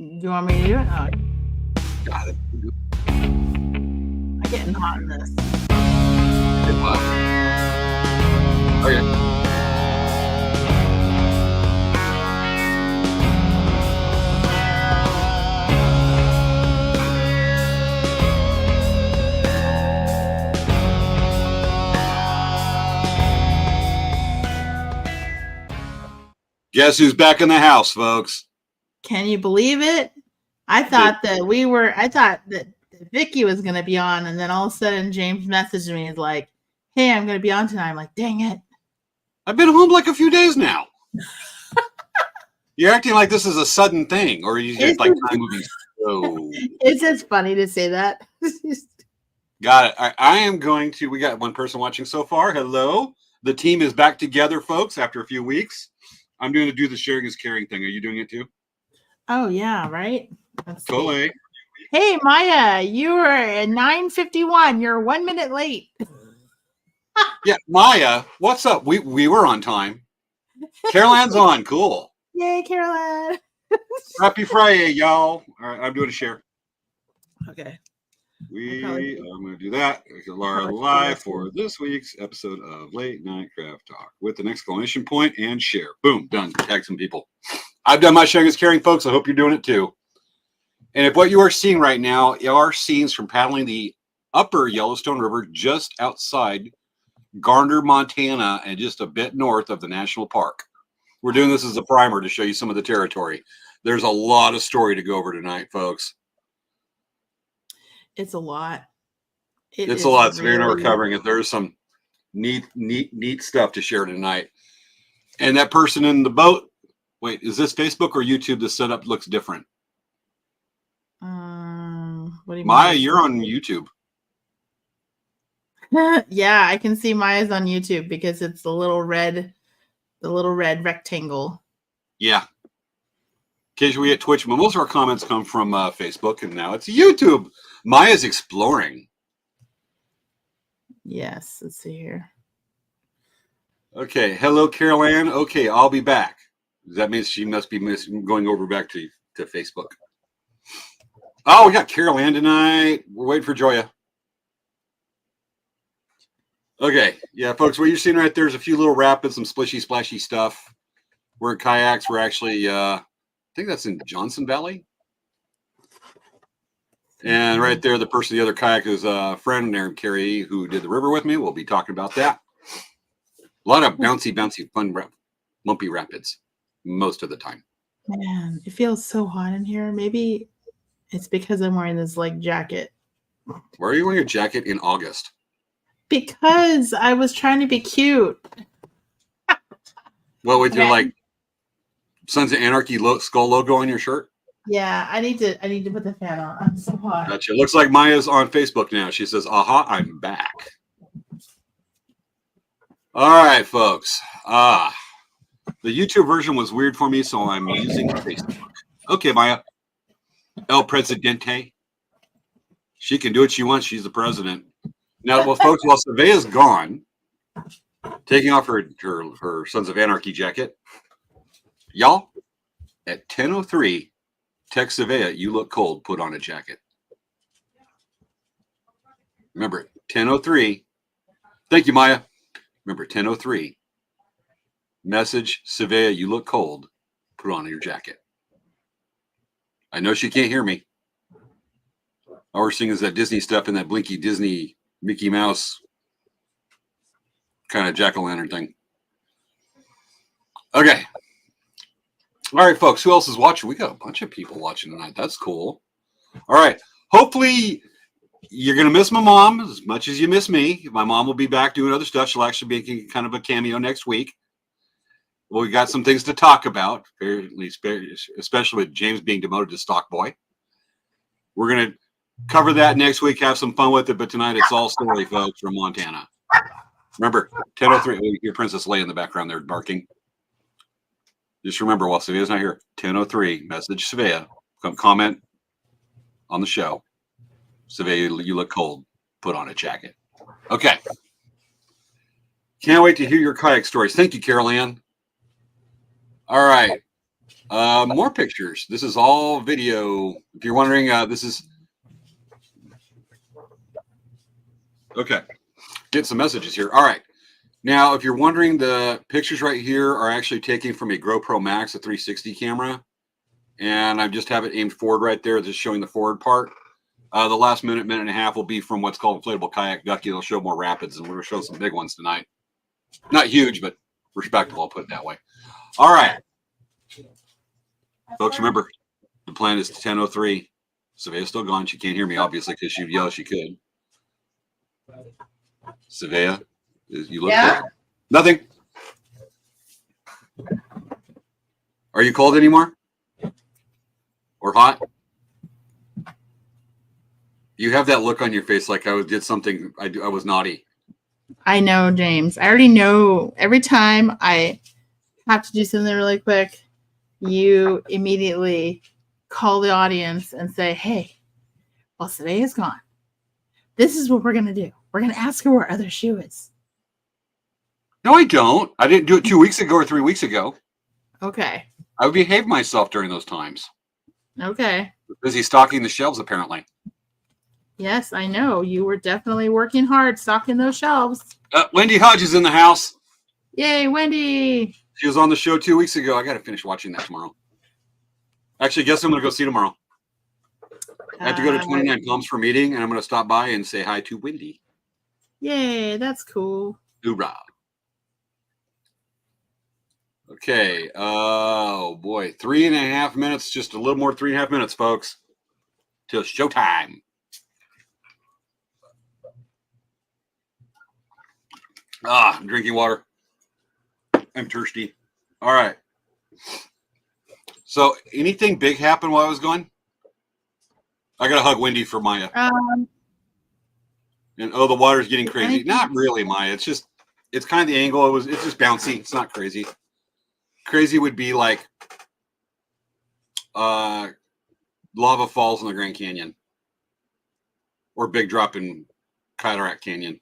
you want me to do it? Oh, Got it. I'm getting hot in this. Good luck. Okay. Guess who's back in the house, folks? Can you believe it? I thought that Vicky was going to be on, and then all of a sudden James messaged me and is like, "Hey, I'm going to be on tonight." I'm like, "Dang it!" I've been home like a few days now. You're acting like this is a sudden thing, or you just like time moving slow. It's just funny to say that. Got it. I am going to. We got one person watching so far. Hello. The team is back together, folks. After a few weeks, I'm going to do the sharing is caring thing. Are you doing it too? Oh yeah, right. Totally. Hey Maya, you were at 9:51. You're 1 minute late. Yeah, Maya, what's up? We were on time. Caroline's on. Cool. Yay, Caroline. Happy Friday, y'all. All right, I'm doing a share. Okay. I'm going to do that. Laura live for this week's episode of Late Night Craft Talk with an exclamation point and share. Boom, done. Tag some people. I've done my sharing is caring, folks. I hope you're doing it too. And if what you are seeing right now are scenes from paddling the upper Yellowstone River just outside Garner, Montana, and just a bit north of the national park. We're doing this as a primer to show you some of the territory. There's a lot of story to go over tonight, folks. It's a lot. It's a lot. So we're going to be covering it. There's some neat stuff to share tonight. And that person in the boat, wait, is this Facebook or YouTube? The setup looks different. What do you Maya, mean? you're on YouTube. Yeah, I can see Maya's on YouTube because it's the little red rectangle. Yeah. Occasionally we get Twitch, but most of our comments come from Facebook, and now it's YouTube. Maya's exploring. Yes, let's see here. Okay, hello, Carol Ann. Okay, I'll be back. That means she must be going over back to Facebook. Oh, we got Carol Ann tonight. We're waiting for Joya. Okay, yeah, folks, what you're seeing right there is a few little rapids, some splishy, splashy stuff. We're in kayaks. We're actually, I think that's in Johnson Valley. And right there, the person, the other kayak is a friend named Carrie who did the river with me. We'll be talking about that. A lot of bouncy, fun, lumpy rapids most of the time. Man, it feels so hot in here. Maybe it's because I'm wearing this like jacket. Why are you wearing a jacket in August? Because I was trying to be cute. Well, with your like Sons of Anarchy skull logo on your shirt? Yeah, I need to put the fan on. I'm so hot. Gotcha. Looks like Maya's on Facebook now. She says, aha, I'm back. All right, folks. The YouTube version was weird for me, so I'm using Facebook. Okay, Maya. El Presidente. She can do what she wants. She's the president. Now, well, folks, while Svea's gone, taking off her Sons of Anarchy jacket, y'all, at 10:03, text Svea, you look cold, put on a jacket. Remember, 10:03. Thank you, Maya. Remember, 10:03. Message Svea, you look cold, put on your jacket. I know she can't hear me. All we're seeing is that Disney stuff and that blinky Disney Mickey Mouse kind of jack-o'-lantern thing. Okay. All right, folks, who else is watching? We got a bunch of people watching tonight. That's cool. All right. Hopefully you're going to miss my mom as much as you miss me. My mom will be back doing other stuff. She'll actually be making kind of a cameo next week. Well, we got some things to talk about, especially with James being demoted to stock boy. We're going to cover that next week, have some fun with it, but tonight it's all story, folks, from Montana. Remember, 10:03. Oh, you hear Princess Leia in the background there barking. Just remember, while Svea's not here, 10:03, message Svea, come comment on the show. Svea, you look cold. Put on a jacket. Okay. Can't wait to hear your kayak stories. Thank you, Carol Ann. All right. More pictures. This is all video. If you're wondering, this is okay. Get some messages here. All right. Now, if you're wondering, the pictures right here are actually taken from a GoPro Max, a 360 camera, and I just have it aimed forward right there, just showing the forward part. The last minute and a half will be from what's called inflatable kayak ducky. It'll show more rapids, and we're going to show some big ones tonight. Not huge, but respectable. I'll put it that way. All right. Folks, remember, the plan is 10:03. Svea's still gone. She can't hear me, obviously, because she'd yell if she could. Svea, you look cold. Nothing. Are you cold anymore? Or hot? You have that look on your face like I did something. I was naughty. I know, James. I already know. Every time I have to do something really quick, you immediately call the audience and say, hey, well, Svea is gone. This is what we're going to do. We're going to ask her where other shoe is. No, I don't. I didn't do it 2 weeks ago or 3 weeks ago. Okay. I would behave myself during those times. Okay. Busy stocking the shelves, apparently. Yes, I know. You were definitely working hard stocking those shelves. Wendy Hodge is in the house. Yay, Wendy. She was on the show 2 weeks ago. I got to finish watching that tomorrow. Actually, guess who I'm going to go see tomorrow? I have to go to 29 Palms for a meeting, and I'm going to stop by and say hi to Wendy. Yay, that's cool. Hoorah. Okay. Oh, boy. 3.5 minutes. Just a little more 3.5 minutes, folks. Till showtime. I'm drinking water. I'm thirsty. All right. So, anything big happen while I was gone? I got to hug Wendy for Maya. And the water's getting crazy. Not really, Maya. It's kind of the angle. It's just bouncy. It's not crazy. Crazy would be like lava falls in the Grand Canyon or big drop in Cataract Canyon.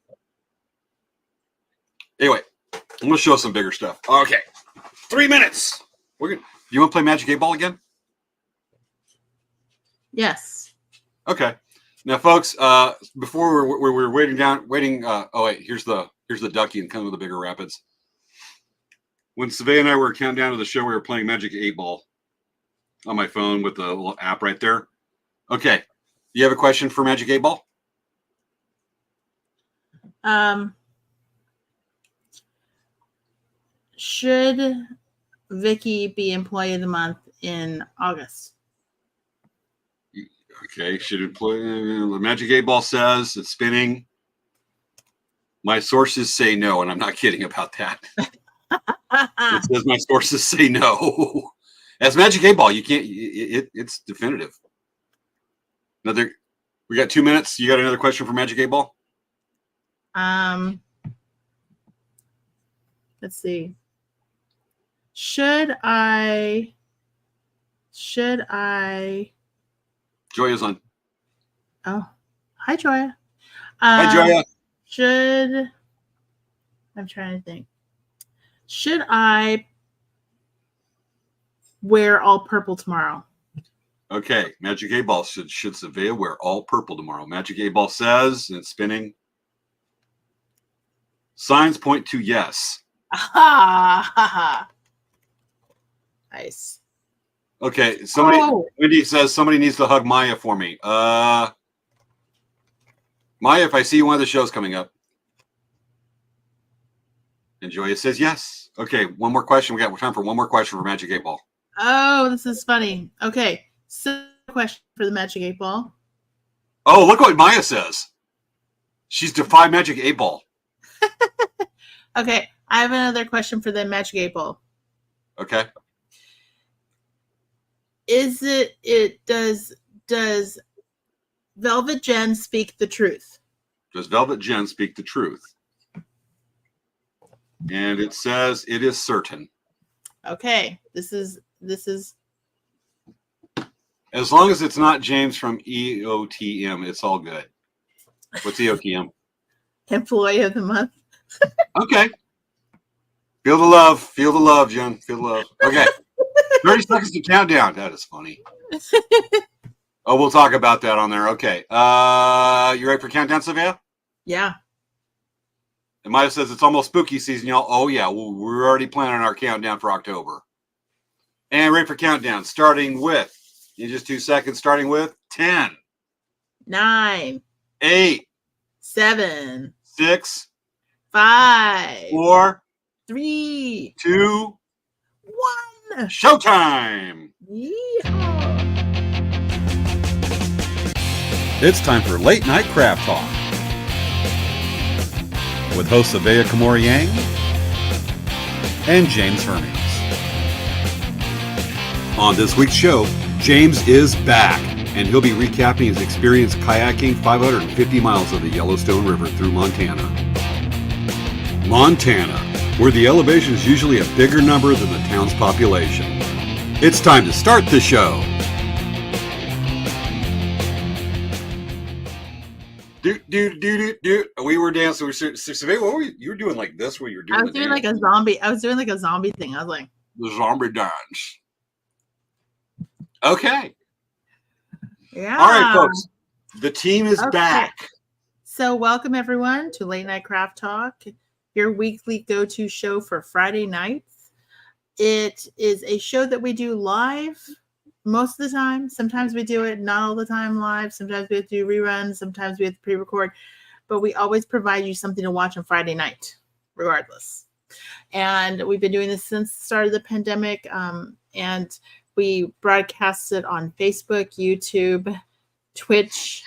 Anyway, I'm going to show some bigger stuff. Okay. 3 minutes. You want to play Magic 8 Ball again? Yes. Okay. Now, folks, before we're waiting. Here's the ducky and coming with the bigger rapids. When Svea and I were counting down to the show, we were playing Magic 8 Ball on my phone with the little app right there. Okay. You have a question for Magic 8 Ball? Should Vicky be Employee of the Month in August? Okay. Should employ the Magic 8 Ball says it's spinning. My sources say no, and I'm not kidding about that. It says my sources say no. As Magic 8 Ball, you can't. It's definitive. We got 2 minutes. You got another question for Magic 8 Ball? Let's see. Should I? Joya's on. Oh, hi, Joya. Hi, Joya. I'm trying to think. Should I wear all purple tomorrow? Okay, Magic 8 Ball should Svea wear all purple tomorrow? Magic 8 Ball says, and it's spinning. Signs point to yes. Nice. Okay, Wendy says somebody needs to hug Maya for me. Maya, if I see you one of the shows coming up. And Joya says yes. Okay, one more question. We got time for one more question for Magic 8 Ball. Oh, this is funny. Okay, so question for the Magic 8 Ball. Oh, look what Maya says. She's defied Magic 8 Ball. Okay, I have another question for the Magic 8 Ball. Okay. Does Velvet Jen speak the truth? Does Velvet Jen speak the truth? And it says it is certain. Okay, this is. As long as it's not James from EOTM, it's all good. What's EOTM? Employee of the Month. Okay. Feel the love, Jen. Feel the love. Okay. 30 seconds to countdown. That is funny. Oh, we'll talk about that on there. Okay. You ready for countdown, Svea? Yeah. And Maya says it's almost spooky season, y'all. Oh, yeah. Well, we're already planning our countdown for October. And ready for countdown, starting with, in just 2 seconds, starting with 10, 9, 8, 7, 6, 5, 4, 3, 2, 1. Showtime! Yeehaw. It's time for Late Night Craft Talk with hosts Svea Yang and James Hermes. On this week's show, James is back, and he'll be recapping his experience kayaking 550 miles of the Yellowstone River through Montana. Montana, where the elevation is usually a bigger number than the town's population. It's time to start the show. We were dancing. What were you were doing like this? Where you were doing? I was doing like a zombie. I was doing like a zombie thing. I was like the zombie dance. Okay. Yeah. All right, folks. The team is back. So welcome everyone to Late Night Craft Talk, your weekly go-to show for Friday nights. It is a show that we do live most of the time. Sometimes we do it not all the time live. Sometimes we have to do reruns. Sometimes we have to pre-record. But we always provide you something to watch on Friday night, regardless. And we've been doing this since the start of the pandemic. And we broadcast it on Facebook, YouTube, Twitch.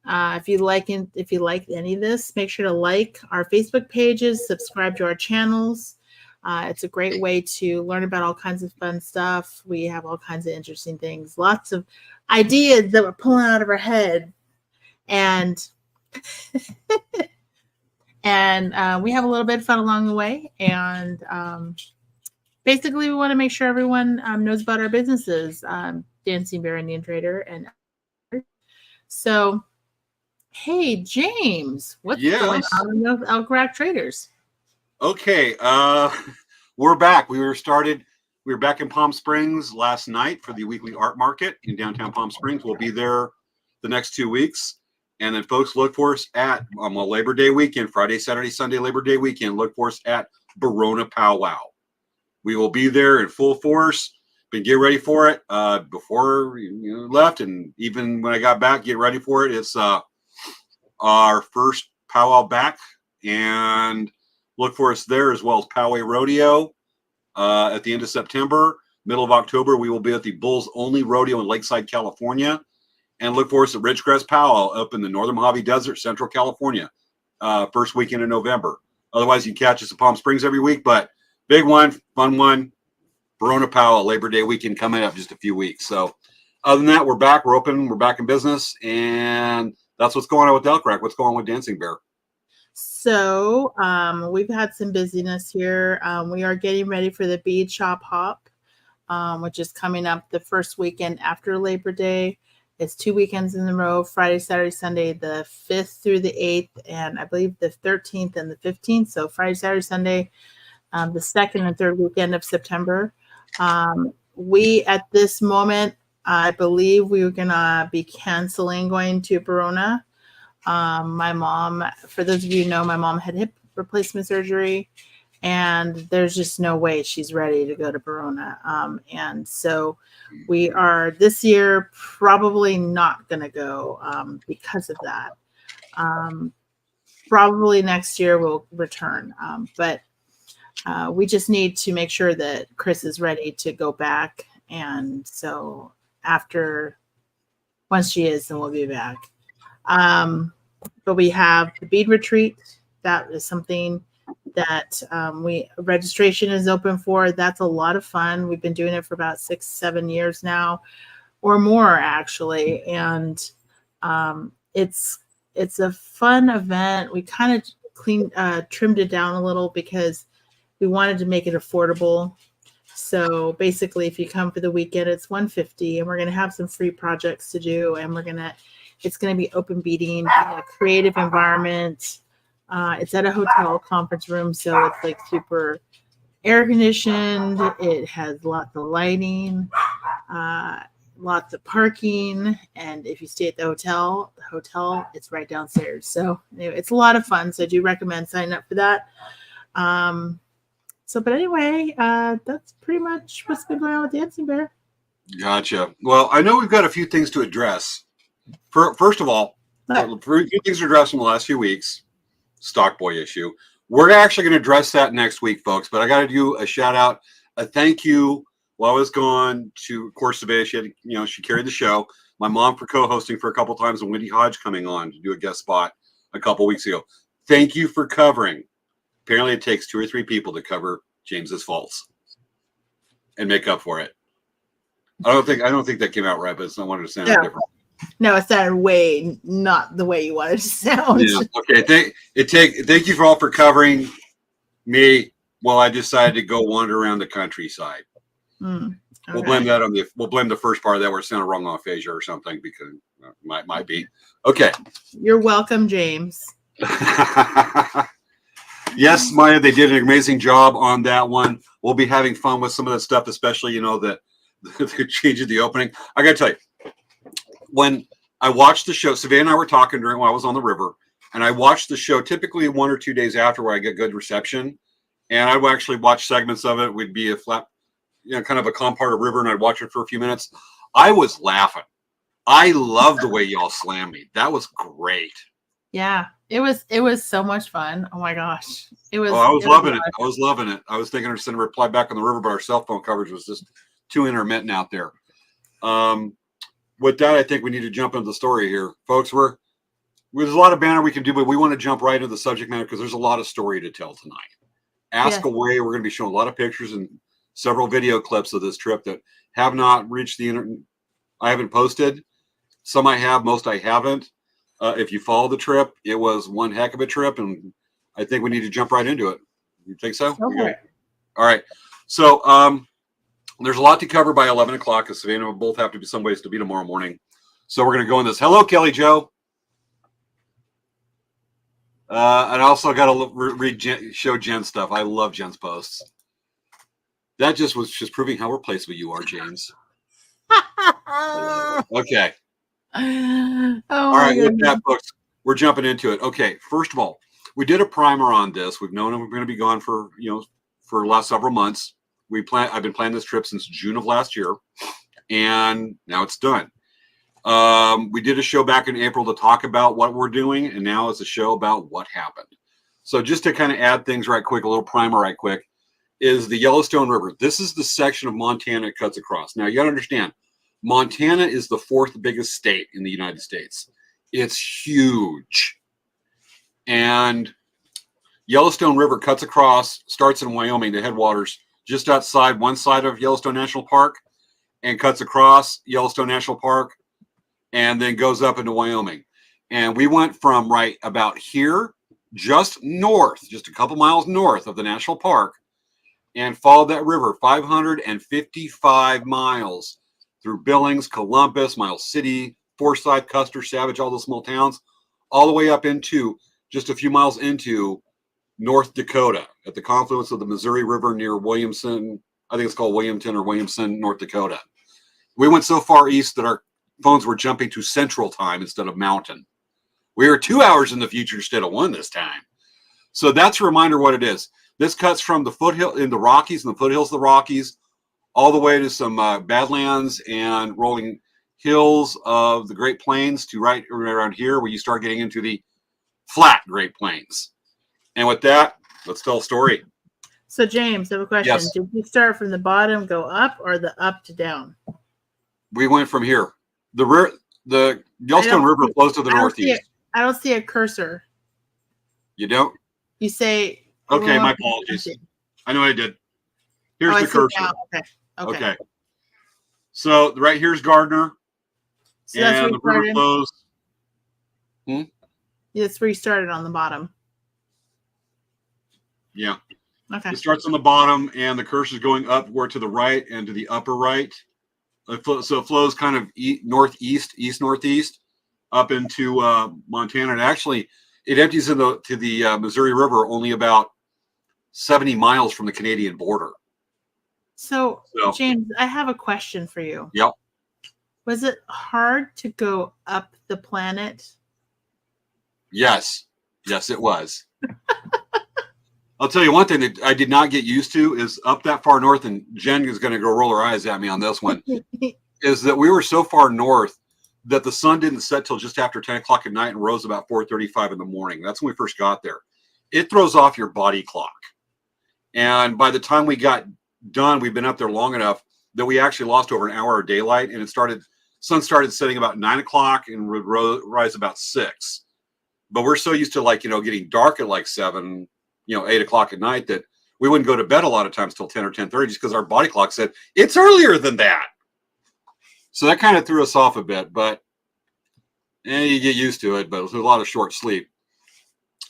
If you like any of this, make sure to like our Facebook pages, subscribe to our channels. It's a great way to learn about all kinds of fun stuff. We have all kinds of interesting things, lots of ideas that we're pulling out of our head, and and we have a little bit of fun along the way. And basically, we want to make sure everyone knows about our businesses, Dancing Bear Indian Trader, and so. Hey, James, what's going on with Elk Rack Traders? Okay, we're back. We were back in Palm Springs last night for the weekly art market in downtown Palm Springs. We'll be there the next 2 weeks. And then folks, look for us at Labor Day weekend, Friday, Saturday, Sunday, Labor Day weekend. Look for us at Barona Powwow. We will be there in full force. But get ready for it before you left. And even when I got back, get ready for it. It's our first powwow back, and look for us there, as well as Poway Rodeo at the end of September. Middle of October, we will be at the Bulls Only Rodeo in Lakeside, California. And look for us at Ridgecrest Powwow up in the Northern Mojave Desert, Central California, first weekend in November. Otherwise, you can catch us at Palm Springs every week, but big one, fun one, Barona Powwow, Labor Day weekend coming up just a few weeks. So other than that, we're back, we're open, we're back in business, and that's what's going on with Elk Rack. What's going on with Dancing Bear? So we've had some busyness here. We are getting ready for the Bead Shop Hop, which is coming up the first weekend after Labor Day. It's 2 weekends in a row, Friday, Saturday, Sunday, the 5th through the 8th, and I believe the 13th and the 15th. So Friday, Saturday, Sunday, the 2nd and 3rd weekend of September. We, at this moment, I believe we were going to be canceling going to Barona. My mom, for those of you who know, my mom had hip replacement surgery, and there's just no way she's ready to go to Barona. And so we are this year probably not going to go because of that. Probably next year we'll return. But we just need to make sure that Chris is ready to go back. And so once she is, then we'll be back. But we have the bead retreat. That is something that registration is open for. That's a lot of fun. We've been doing it for about 6-7 years now, or more actually. And it's a fun event. We kind of trimmed it down a little because we wanted to make it affordable. So basically, if you come for the weekend, it's $150, and we're going to have some free projects to do, and it's going to be open beading in a creative environment. It's at a hotel conference room, so it's like super air conditioned. It has lots of lighting, lots of parking, and if you stay at the hotel it's right downstairs. So anyway, it's a lot of fun. So I do recommend signing up for that. But anyway, that's pretty much what's been going on with Dancing Bear. Gotcha. Well, I know we've got a few things to address. First of all, a few things to address in the last few weeks. Stock Boy issue. We're actually going to address that next week, folks. But I got to do a shout out, a thank you while I was gone to, of course, Svea. She had, she carried the show. My mom for co-hosting for a couple times, and Wendy Hodge coming on to do a guest spot a couple weeks ago. Thank you for covering. Apparently, it takes 2 or 3 people to cover James's faults and make up for it. I don't think that came out right, but it's not wanted to sound different. No, it sounded way not the way you wanted to sound. Yeah. Okay. Thank you for all for covering me while I decided to go wander around the countryside. Okay. We'll blame that on we'll blame the first part of that where it sounded wrong on aphasia or something, because might be. Okay. You're welcome, James. Yes, Maya, they did an amazing job on that one. We'll be having fun with some of that stuff, especially, the change of the opening. I got to tell you, when I watched the show, Svea and I were talking while I was on the river, and I watched the show typically 1 or 2 days after where I get good reception. And I would actually watch segments of it. Would be a flat, kind of a calm part of river, and I'd watch it for a few minutes. I was laughing. I love the way y'all slammed me. That was great. Yeah, it was so much fun. Oh my goch. I was loving it. I was loving it. I was thinking of sending a reply back on the river, but our cell phone coverage was just too intermittent out there. With that, I think we need to jump into the story here, folks. There's a lot of banner we can do, but we want to jump right into the subject matter because there's a lot of story to tell tonight. Ask away. We're going to be showing a lot of pictures and several video clips of this trip that have not reached the internet. I haven't posted. Some I have, most I haven't. If you follow the trip, it was one heck of a trip, and I think we need to jump right into it. You think so? Okay. All right. So there's a lot to cover by 11 o'clock because Savannah will both have to be some ways to be tomorrow morning. So we're going to go in this. Hello, Kelly Jo. And I also got to show Jen stuff. I love Jen's posts. That was just proving how replaceable you are, James. Okay. All right, with that, folks, we're jumping into it. Okay, first of all, we did a primer on this. We've known we're going to be gone for the last several months. I've been planning this trip since June of last year, and now it's done. We did a show back in April to talk about what we're doing, and now it's a show about what happened. So just to kind of add things right quick, a little primer right quick, is the Yellowstone River. This is the section of Montana it cuts across. Now, you got to understand, Montana is the 4th biggest state in the United States. It's huge. And Yellowstone River cuts across, starts in Wyoming, the headwaters, just outside one side of Yellowstone National Park, and cuts across Yellowstone National Park, and then goes up into Wyoming. And we went from right about here, just north, just a couple miles north of the national park, and followed that river 555 miles through Billings, Columbus, Miles City, Forsyth, Custer, Savage, all those small towns, all the way up into just a few miles into North Dakota at the confluence of the Missouri River near Williamson. I think it's called Williamton or Williamson, North Dakota. We went so far east that our phones were jumping to Central Time instead of Mountain. We are 2 hours in the future instead of 1 this time. So that's a reminder what it is. This cuts from the foothill in the Rockies and the foothills of the Rockies all the way to some badlands and rolling hills of the Great Plains to right around here where you start getting into the flat Great Plains. And with that, let's tell a story. So, James, I have a question. Yes. Did you start from the bottom, go up, or the up to down? We went from here. The Yellowstone River flows to the northeast. I don't see a cursor. You don't? You say... Okay, my apologies. I know I did. Here's the cursor. Okay. So right here's Gardner. So that's and the river flows. That's where you started on the bottom. Yeah. Okay. It starts on the bottom, and the cursor is going upward to the right and to the upper right. So it flows kind of northeast, east-northeast, up into Montana. And actually, it empties to the Missouri River only about 70 miles from the Canadian border. So, James, I have a question for you. Yep. Was it hard to go up the planet? Yes. Yes, it was. I'll tell you one thing that I did not get used to is up that far north, and Jen is going to go roll her eyes at me on this one, is that we were so far north that the sun didn't set till just after 10 o'clock at night and rose about 4:35 in the morning. That's when we first got there. It throws off your body clock. And by the time we got done, we've been up there long enough that we actually lost over an hour of daylight, and sun started setting about 9 o'clock and would rise about 6. But we're so used to getting dark at like 7, 8 o'clock at night that we wouldn't go to bed a lot of times till 10 or 10:30 just because our body clock said it's earlier than that. So that kind of threw us off a bit, but you get used to it, but it was a lot of short sleep.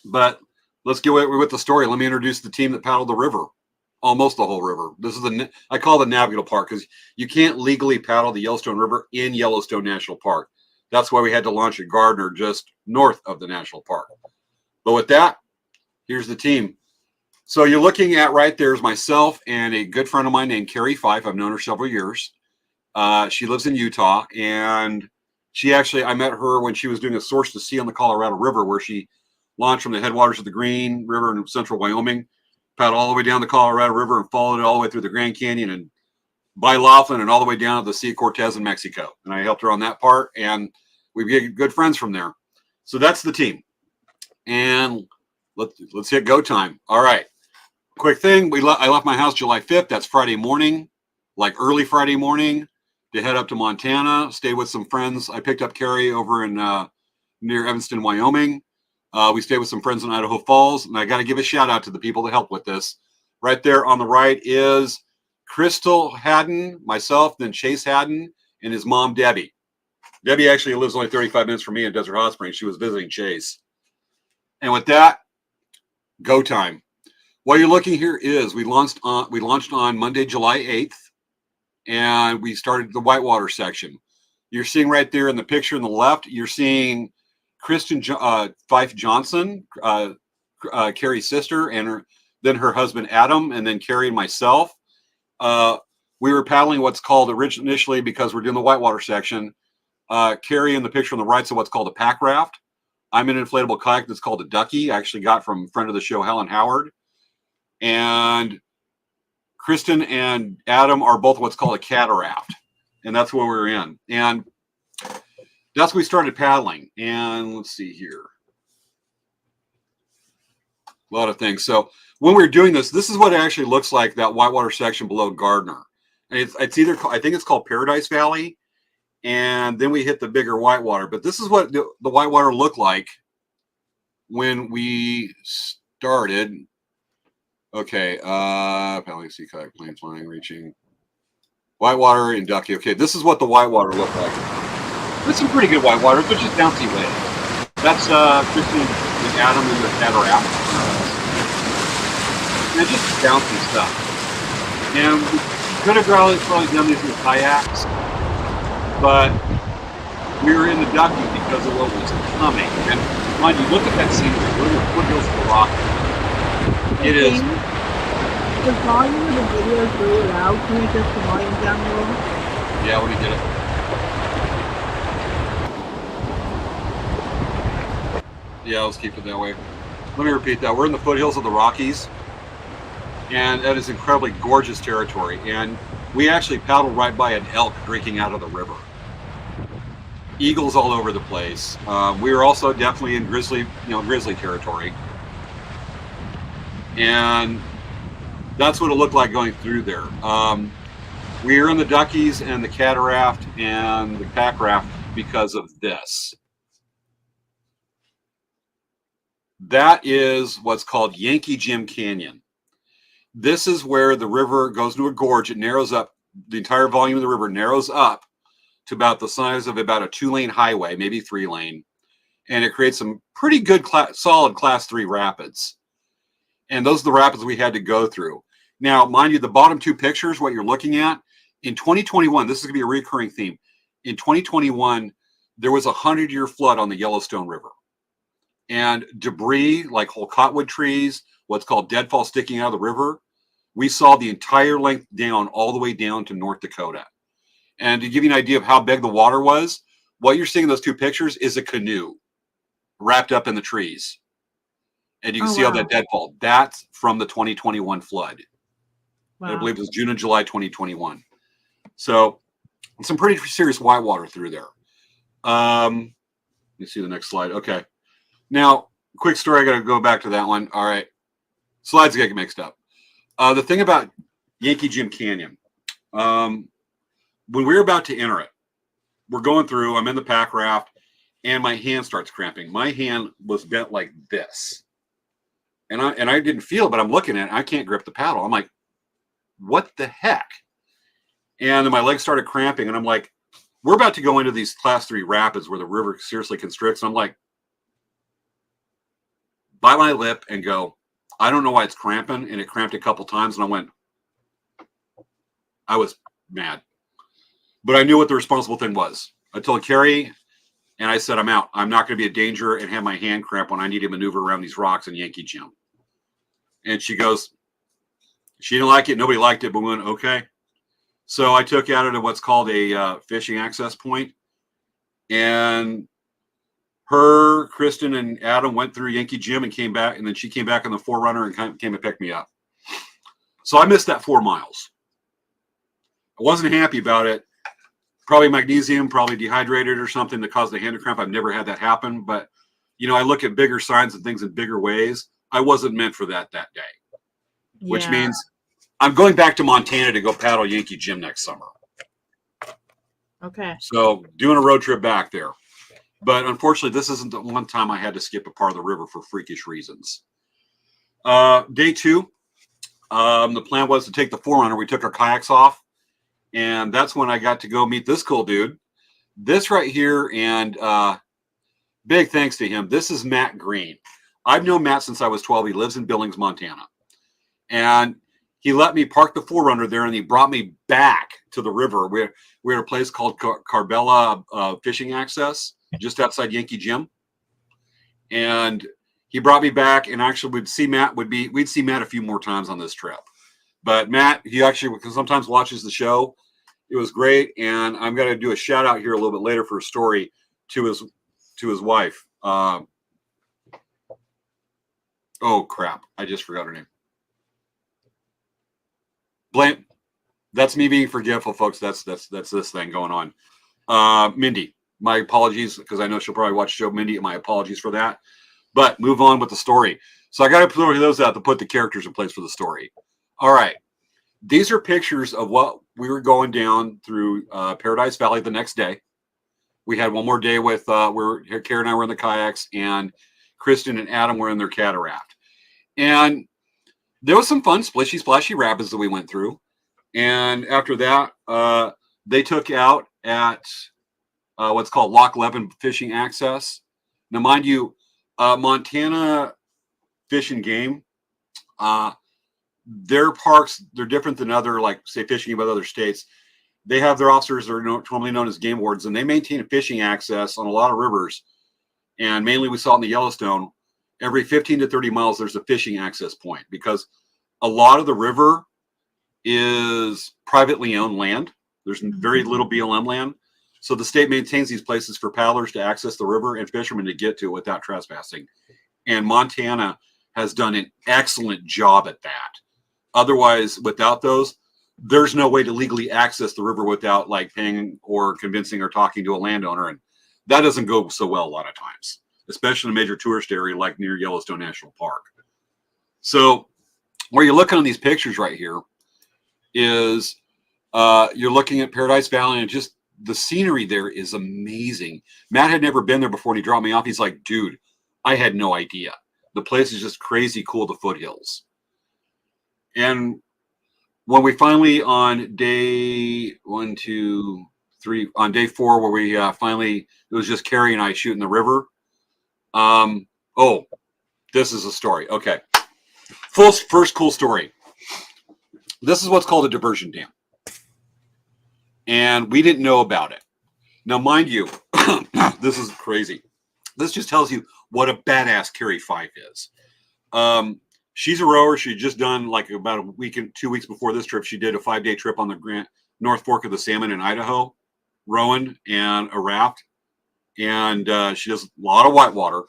But let's get with the story. Let me introduce the team that paddled the river, almost the whole river. This is I call it the navigable part because you can't legally paddle the Yellowstone River in Yellowstone National Park. That's why we had to launch at Gardner, just north of the national park. But with that, here's the team. So you're looking at right there is myself and a good friend of mine named Carrie Fife. I've known her several years. She lives in Utah, and I met her when she was doing a source to sea on the Colorado River, where she launched from the headwaters of the Green River in central Wyoming, paddled all the way down the Colorado River and followed it all the way through the Grand Canyon and by Laughlin and all the way down to the Sea of Cortez in Mexico. And I helped her on that part, and we get good friends from there. So that's the team. And let's hit go time. All right. Quick thing. I left my house July 5th. That's Friday morning, like early Friday morning, to head up to Montana, stay with some friends. I picked up Carrie over in near Evanston, Wyoming. We stayed with some friends in Idaho Falls, and I got to give a shout out to the people that helped with this. Right there on the right is Crystal Haddon, myself, then Chase Haddon, and his mom, Debbie. Debbie actually lives only 35 minutes from me in Desert Hot Springs. She was visiting Chase. And with that, go time. What you're looking here is we launched on Monday, July 8th, and we started the whitewater section. You're seeing right there in the picture on the left, you're seeing Kristen Fife Johnson, Carrie's sister, and then her husband Adam, and then Carrie and myself. We were paddling what's called initially, because we're doing the whitewater section. Carrie in the picture on the right, so what's called a pack raft. I'm in an inflatable kayak that's called a ducky. I actually got from a friend of the show, Helen Howard. And Kristen and Adam are both what's called a cataract. And that's what we're in. And that's when we started paddling. And let's see here. A lot of things. So when we were doing this is what it actually looks like, that whitewater section below Gardner. And it's either, I think it's called Paradise Valley. And then we hit the bigger whitewater. But this is what the whitewater looked like when we started. Okay, paddling, sea kayak, plane flying, reaching whitewater and ducky. Okay, this is what the whitewater looked like. It's some pretty good whitewater, but just bouncy waves. That's Kristen and Adam in the cataract. And just bouncy stuff. And we could have probably done these with kayaks, but we were in the ducky because of what was coming. And mind you, look at that scenery. Look at the foothills of the rock. It is. The volume of the video is really loud. Can you adjust the volume down a little? Yeah, let me get it. Yeah, let's keep it that way. Let me repeat that. We're in the foothills of the Rockies, and that is incredibly gorgeous territory. And we actually paddled right by an elk drinking out of the river. Eagles all over the place. We were also definitely in grizzly territory. And that's what it looked like going through there. We were in the duckies and the cataract and the pack raft because of this. That is what's called Yankee Jim Canyon. This is where the river goes to a gorge. It narrows up. The entire volume of the river narrows up to about the size of about a 2-lane highway, maybe 3-lane. And it creates some pretty good, solid Class 3 rapids. And those are the rapids we had to go through. Now, mind you, the bottom two pictures, what you're looking at, in 2021, this is going to be a recurring theme. In 2021, there was a 100-year flood on the Yellowstone River. And debris, like whole cottonwood trees, what's called deadfall sticking out of the river. We saw the entire length down, all the way down to North Dakota. And to give you an idea of how big the water was, what you're seeing in those two pictures is a canoe wrapped up in the trees. And you can see all that deadfall. That's from the 2021 flood. Wow. I believe it was June and July 2021. So some pretty serious whitewater through there. Let me see the next slide. Okay. Now, quick story. I got to go back to that one. All right. Slides get mixed up. The thing about Yankee Jim Canyon, when we were about to enter it, we're going through, I'm in the pack raft, and my hand starts cramping. My hand was bent like this. And I didn't feel it, but I'm looking at it. I can't grip the paddle. I'm like, what the heck? And then my legs started cramping, and I'm like, we're about to go into these class 3 rapids where the river seriously constricts. And I'm like, bite my lip and go, I don't know why it's cramping. And it cramped a couple times. And I was mad. But I knew what the responsible thing was. I told Carrie, and I said, I'm out. I'm not going to be a danger and have my hand cramp when I need to maneuver around these rocks in Yankee Jim. And she goes, she didn't like it. Nobody liked it, but we went, okay. So I took out to what's called a fishing access point. And her, Kristen, and Adam went through Yankee Jim and came back. And then she came back on the Forerunner and came and picked me up. So I missed that 4 miles. I wasn't happy about it. Probably magnesium, probably dehydrated or something that caused the hand to cramp. I've never had that happen. But, you know, I look at bigger signs and things in bigger ways. I wasn't meant for that day. Yeah. Which means I'm going back to Montana to go paddle Yankee Jim next summer. Okay. So doing a road trip back there. But unfortunately, this isn't the one time I had to skip a part of the river for freakish reasons. Day 2, the plan was to take the Forerunner. We took our kayaks off. And that's when I got to go meet this cool dude. This right here, and big thanks to him. This is Matt Green. I've known Matt since I was 12. He lives in Billings, Montana. And he let me park the Forerunner there, and he brought me back to the river. We're at a place called Carbella Fishing Access, just outside Yankee Jim. And he brought me back, and actually we'd see Matt a few more times on this trip. But Matt, he actually sometimes watches the show. It was great, and I'm going to do a shout out here a little bit later for a story to his wife. Oh crap! I just forgot her name. Blame. That's me being forgetful, folks. That's this thing going on. Mindy, my apologies, because I know she'll probably watch the show. Mindy, my apologies for that. But move on with the story. So I got to throw those out to put the characters in place for the story. All right. These are pictures of what we were going down through Paradise Valley the next day. We had one more day with Karen and I were in the kayaks, and Kristen and Adam were in their cataract. And there was some fun splishy splashy rapids that we went through. And after that, they took out at what's called Loch Levin Fishing Access. Now, mind you, Montana Fish and Game, their parks, they're different than other, like, say, fishing with other states. They have their officers that are normally known as game wardens, and they maintain a fishing access on a lot of rivers. And mainly we saw it in the Yellowstone. Every 15 to 30 miles, there's a fishing access point, because a lot of the river is privately owned land. There's very little BLM land. So the state maintains these places for paddlers to access the river and fishermen to get to it without trespassing. And Montana has done an excellent job at that. Otherwise, without those, there's no way to legally access the river without, like, paying or convincing or talking to a landowner. And that doesn't go so well a lot of times, especially in a major tourist area like near Yellowstone National Park. So where you're looking on these pictures right here is you're looking at Paradise Valley, and just the scenery there is amazing. Matt had never been there before, and he dropped me off. He's like, dude, I had no idea. The place is just crazy cool, the foothills. And when we finally, on day 1, 2, 3, on day 4, where we finally, it was just Carrie and I shooting the river. Oh, this is a story. Okay. First cool story. This is what's called a diversion dam. And we didn't know about it. Now, mind you, this is crazy. This just tells you what a badass Carrie 5 is. She's a rower. She'd just done like about a week and 2 weeks before this trip. She did a 5-day trip on the North Fork of the Salmon in Idaho, rowing and a raft. And she does a lot of whitewater.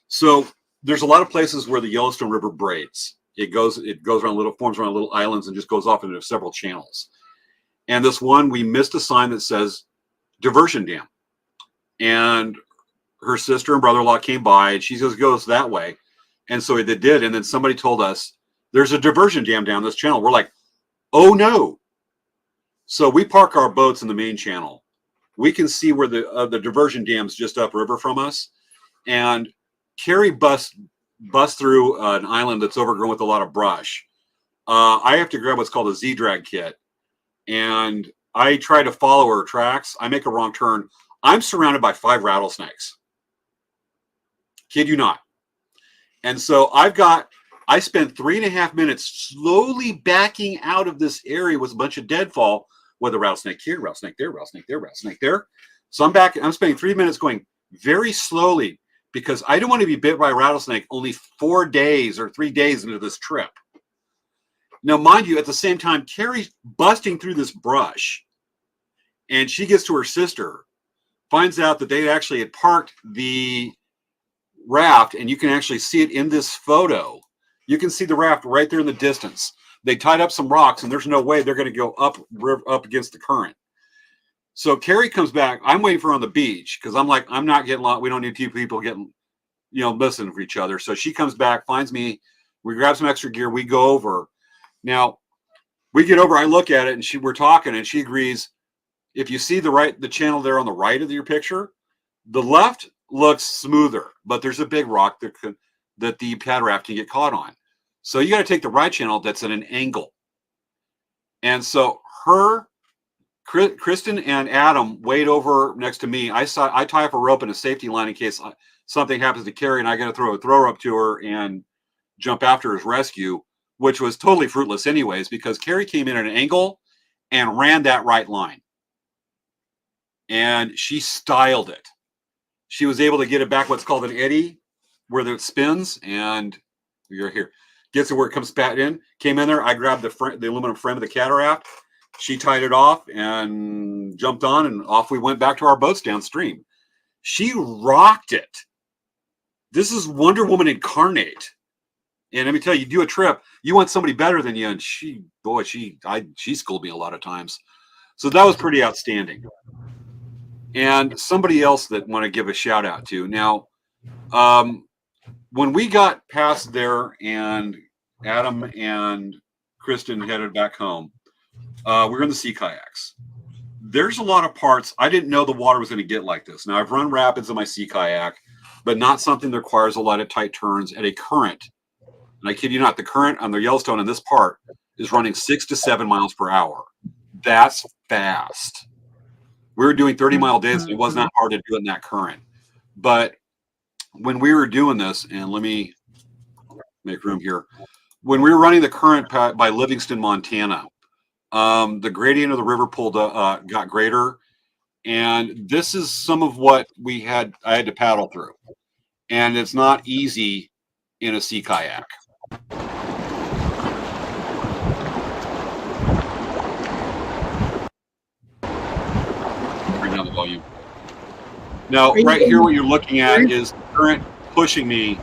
So there's a lot of places where the Yellowstone River braids. It goes around forms around little islands and just goes off into several channels. And this one, we missed a sign that says diversion dam. And her sister and brother-in-law came by, and she just goes that way. And so they did. And then somebody told us there's a diversion dam down this channel. We're like, oh no. So we park our boats in the main channel. We can see where the diversion dam's just upriver from us. And Carrie busts through an island that's overgrown with a lot of brush. I have to grab what's called a Z-drag kit. And I try to follow her tracks. I make a wrong turn. I'm surrounded by 5 rattlesnakes. Kid you not. And so I spent 3.5 minutes slowly backing out of this area with a bunch of deadfall with a rattlesnake here, rattlesnake there, rattlesnake there, rattlesnake there. So I'm spending 3 minutes going very slowly because I don't want to be bit by a rattlesnake only 4 days or 3 days into this trip. Now, mind you, at the same time, Carrie's busting through this brush, and she gets to her sister, finds out that they actually had parked the raft, and you can actually see it in this photo. You can see the raft right there in the distance. They tied up some rocks, and there's no way they're going to go up against the current. So Carrie comes back. I'm waiting for her on the beach because I'm like, I'm not getting lost. We don't need two people getting, listening for each other. So she comes back, finds me. We grab some extra gear. We go over. Now we get over. I look at it, and we're talking, and she agrees. If you see the channel there on the right of your picture, the left looks smoother, but there's a big rock that the pad raft can get caught on. So you got to take the right channel that's at an angle. And so Kristen and Adam wait over next to me. I tie up a rope and a safety line in case something happens to Carrie, and I got to throw a thrower up to her and jump after his rescue, which was totally fruitless anyways, because Carrie came in at an angle and ran that right line. And she styled it. She was able to get it back what's called an eddy, where it spins, and you're here. Gets it where it comes back in. Came in there. I grabbed the aluminum frame of the cataract. She tied it off and jumped on, and off we went back to our boats downstream. She rocked it. This is Wonder Woman incarnate. And let me tell you, you do a trip, you want somebody better than you, and she schooled me a lot of times. So that was pretty outstanding. And somebody else that want to give a shout out to. Now, when we got past there and Adam and Kristen headed back home, we were in the sea kayaks. There's a lot of parts. I didn't know the water was going to get like this. Now, I've run rapids in my sea kayak, but not something that requires a lot of tight turns at a current. And I kid you not, the current on the Yellowstone in this part is running 6 to 7 miles per hour. That's fast. We were doing 30-mile days. It was not hard to do in that current. But when we were doing this, and let me make room here. When we were running the current by Livingston, Montana, the gradient of the river got greater. And this is some of what I had to paddle through. And it's not easy in a sea kayak. Bring down the volume. Now, right here, what you're looking at is the current pushing me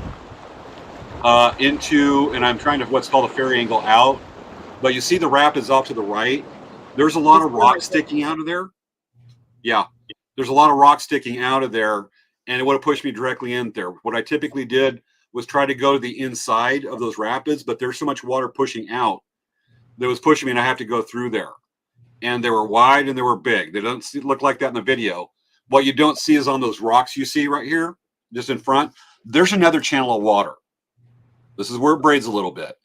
into, and I'm trying to what's called a ferry angle out. But you see the rapids off to the right. There's a lot of rock sticking out of there. Yeah, there's a lot of rock sticking out of there, and it would have pushed me directly in there. What I typically did was try to go to the inside of those rapids, but there's so much water pushing out that was pushing me, and I have to go through there. And they were wide and they were big. They don't look like that in the video. What you don't see is on those rocks you see right here, just in front, there's another channel of water. This is where it braids a little bit.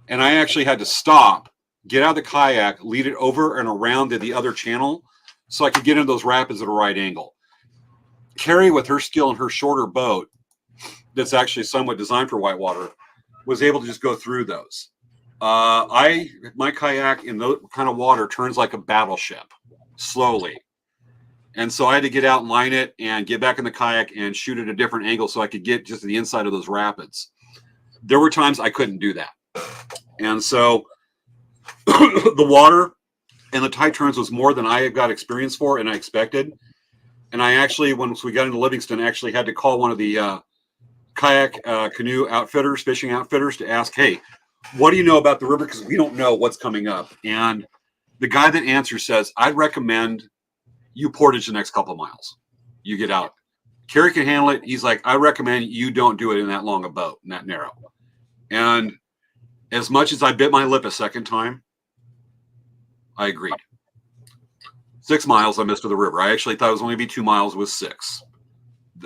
And I actually had to stop, get out of the kayak, lead it over and around to the other channel so I could get into those rapids at a right angle. Carrie, with her skill and her shorter boat, that's actually somewhat designed for whitewater, was able to just go through those. My kayak in that kind of water turns like a battleship, slowly. And so I had to get out and line it and get back in the kayak and shoot at a different angle so I could get just to the inside of those rapids. there were times I couldn't do that. And so the water and the tide turns was more than I got experience for and I expected. And I actually, once we got into Livingston, actually had to call one of the kayak canoe outfitters, fishing outfitters, to ask, hey, what do you know about the river? Because we don't know what's coming up. And the guy that answers says, I'd recommend you portage the next couple of miles. You get out. Kerry can handle it. He's like, I recommend you don't do it in that long a boat, and that narrow. And as much as I bit my lip a second time, I agreed. 6 miles I missed to the river. I actually thought it was only be 2 miles. It was 6.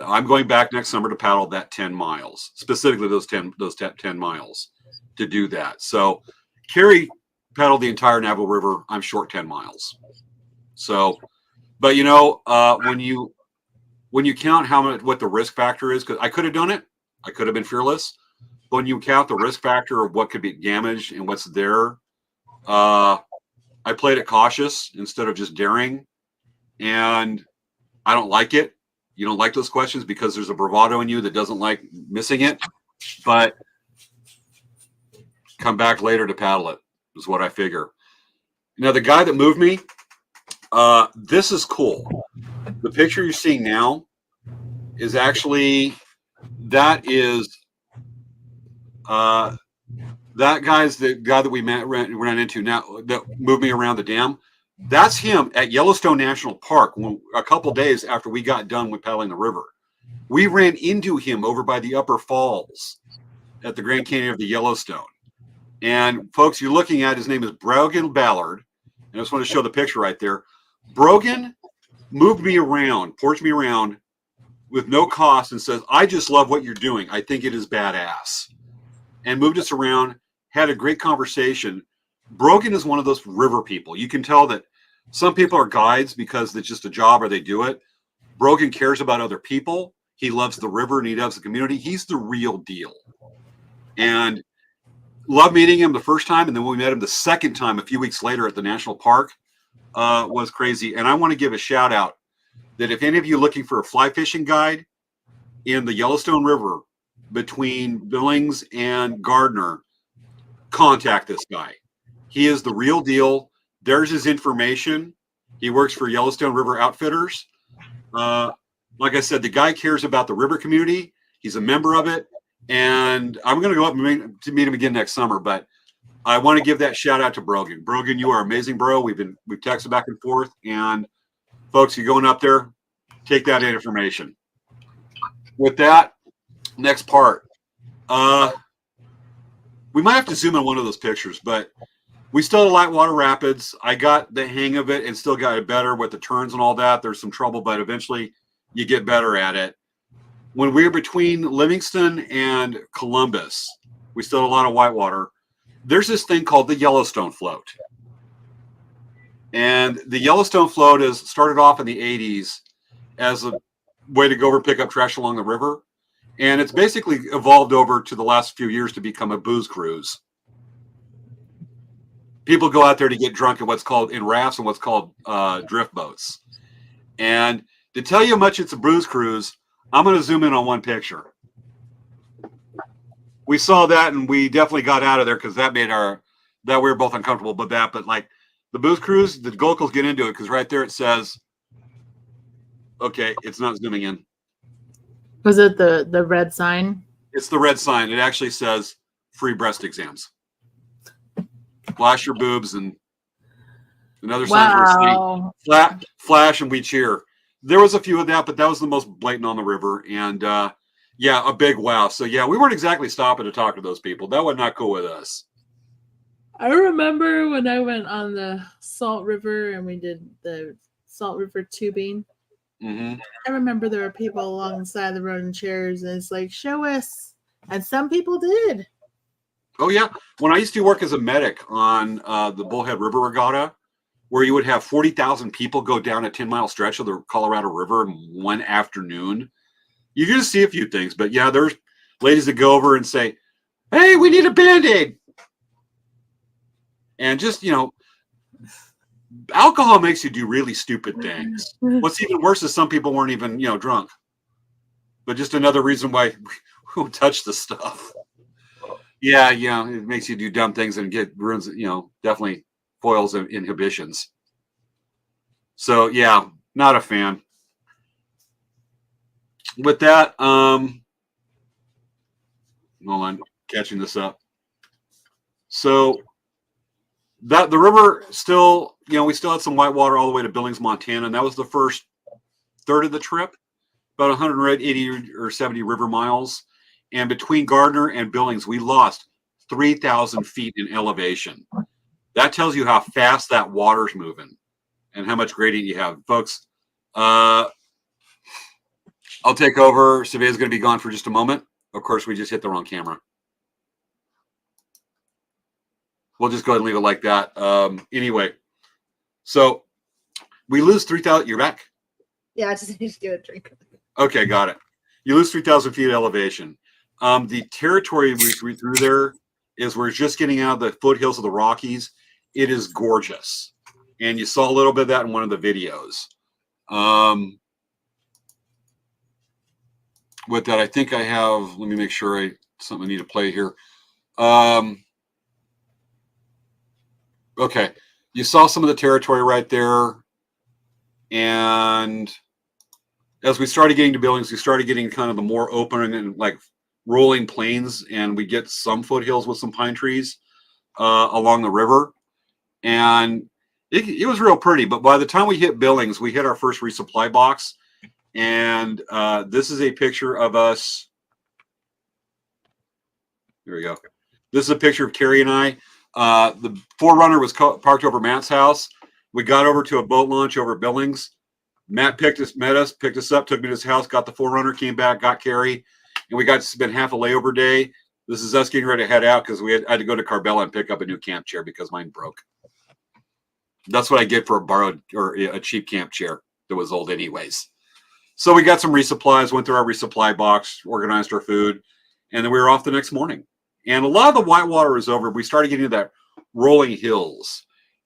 I'm going back next summer to paddle that 10 miles, specifically those 10 miles to do that. So Kerry paddled the entire Navajo River. I'm short 10 miles. So, but you know, when you count how much, what the risk factor is, because I could have done it, I could have been fearless. But when you count the risk factor of what could be damaged and what's there, I played it cautious instead of just daring. And I don't like it. You don't like those questions because there's a bravado in you that doesn't like missing it. But come back later to paddle it is what I figure. Now, the guy that moved me, this is cool. The picture you're seeing now is actually, that guy's the guy that we ran into now that moved me around the dam. That's him at Yellowstone National Park a couple days after we got done with paddling the river. We ran into him over by the upper falls at the Grand Canyon of the Yellowstone. And folks, you're looking at, his name is Brogan Ballard. And I just want to show the picture right there. Brogan moved me around, porched me around with no cost and says, I just love what you're doing. I think it is badass. And moved us around, had a great conversation. Brogan is one of those river people. You can tell that some people are guides because it's just a job or they do it. Brogan cares about other people. He loves the river and he loves the community. He's the real deal. And loved meeting him the first time. And then when we met him the second time, a few weeks later at the national park, was crazy. And I want to give a shout out that if any of you are looking for a fly fishing guide in the Yellowstone River between Billings and Gardner, contact this guy. He is the real deal. There's his information. He works for Yellowstone River Outfitters. Like I said, the guy cares about the river community. He's a member of it. And I'm going to go up and meet him again next summer. But I want to give that shout out to Brogan. Brogan, you are amazing, bro. We've texted back and forth. And folks, you're going up there, take that information. With that, next part. We might have to zoom in one of those pictures, but we still had light water rapids. I got the hang of it and still got it better with the turns and all that. There's some trouble, but eventually you get better at it. When we were between Livingston and Columbus, we still had a lot of whitewater. There's this thing called the Yellowstone float. And the Yellowstone float is started off in the 80s as a way to go over and pick up trash along the river. And it's basically evolved over to the last few years to become a booze cruise. People go out there to get drunk in rafts and what's called drift boats. And to tell you how much it's a booze cruise, I'm going to zoom in on one picture. We saw that and we definitely got out of there because that made that we were both uncomfortable with that. But like the booze cruise, the locals get into it because right there it says, okay, it's not zooming in. Was it the red sign? It's the red sign. It actually says free breast exams. Flash your boobs and another sign were saying flash and we cheer. There was a few of that, but that was the most blatant on the river. And yeah, a big wow. So yeah, we weren't exactly stopping to talk to those people. That was not cool with us. I remember when I went on the Salt River and we did the Salt River tubing. Mm-hmm. I remember there were people along the side of the road in chairs, and it's like, show us. And some people did. Oh, yeah. When I used to work as a medic on the Bullhead River Regatta, where you would have 40,000 people go down a 10-mile stretch of the Colorado River in one afternoon, you can see a few things. But yeah, there's ladies that go over and say, hey, we need a Band-Aid. And just, alcohol makes you do really stupid things. What's even worse is some people weren't even, drunk. But just another reason why we won't touch the stuff. Yeah, it makes you do dumb things and get ruins. Definitely foils and inhibitions. So yeah, not a fan. With that, hold on, catching this up. So that the river still, we still had some whitewater all the way to Billings, Montana, and that was the first third of the trip, about 180 or 70 river miles. And between Gardner and Billings, we lost 3,000 feet in elevation. That tells you how fast that water's moving and how much gradient you have, folks. I'll take over. Svea's going to be gone for just a moment. Of course, we just hit the wrong camera. We'll just go ahead and leave it like that. Anyway, so we lose 3,000. You're back? Yeah, I just need to do a drink. Okay, got it. You lose 3,000 feet of elevation. The territory we through there is we're just getting out of the foothills of the Rockies. It is gorgeous. And you saw a little bit of that in one of the videos. With that, I think I have, let me make sure something I need to play here. Okay, you saw some of the territory right there. And as we started getting to Billings, we started getting kind of the more open and like rolling plains, and we get some foothills with some pine trees along the river. And it was real pretty. But by the time we hit Billings, we hit our first resupply box. And this is a picture of us. Here we go. This is a picture of Carrie and I. The Forerunner was parked over Matt's house. We got over to a boat launch over Billings. Matt met us, picked us up, took me to his house, got the Forerunner, came back, got Carrie, and we got to spend half a layover day. This is us getting ready to head out because I had to go to Carbella and pick up a new camp chair because mine broke. That's what I get for a borrowed or a cheap camp chair that was old anyways. So we got some resupplies, went through our resupply box, organized our food, and then we were off the next morning. And a lot of the whitewater was over. We started getting to that rolling hills.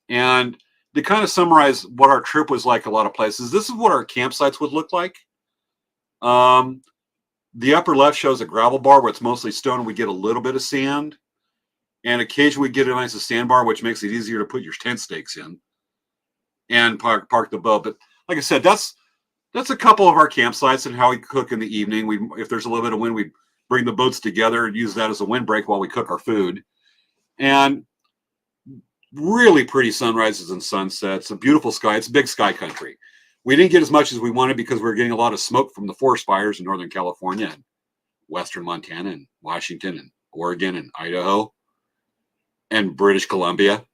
And to kind of summarize what our trip was like a lot of places, this is what our campsites would look like. The upper left shows a gravel bar where it's mostly stone and we get a little bit of sand. And occasionally we get a nice sandbar, which makes it easier to put your tent stakes in and park the boat. But like I said, that's a couple of our campsites and how we cook in the evening. If there's a little bit of wind, we bring the boats together and use that as a windbreak while we cook our food. And really pretty sunrises and sunsets, a beautiful sky. It's big sky country. We didn't get as much as we wanted because we were getting a lot of smoke from the forest fires in Northern California and Western Montana and Washington and Oregon and Idaho and British Columbia.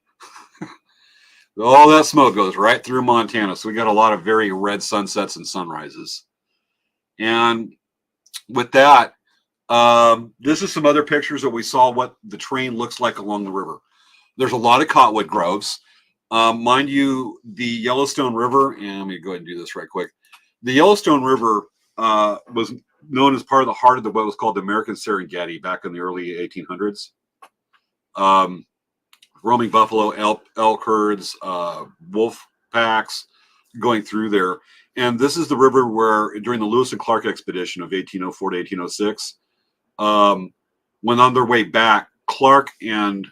All that smoke goes right through Montana. So we got a lot of very red sunsets and sunrises. And with that, this is some other pictures that we saw what the terrain looks like along the river. There's a lot of cottonwood groves. Mind you, the Yellowstone River, and let me go ahead and do this right quick. The Yellowstone River was known as part of the heart of what was called the American Serengeti back in the early 1800s. Roaming buffalo, elk herds, wolf packs going through there. And this is the river where during the Lewis and Clark expedition of 1804 to 1806, when on their way back, Clark and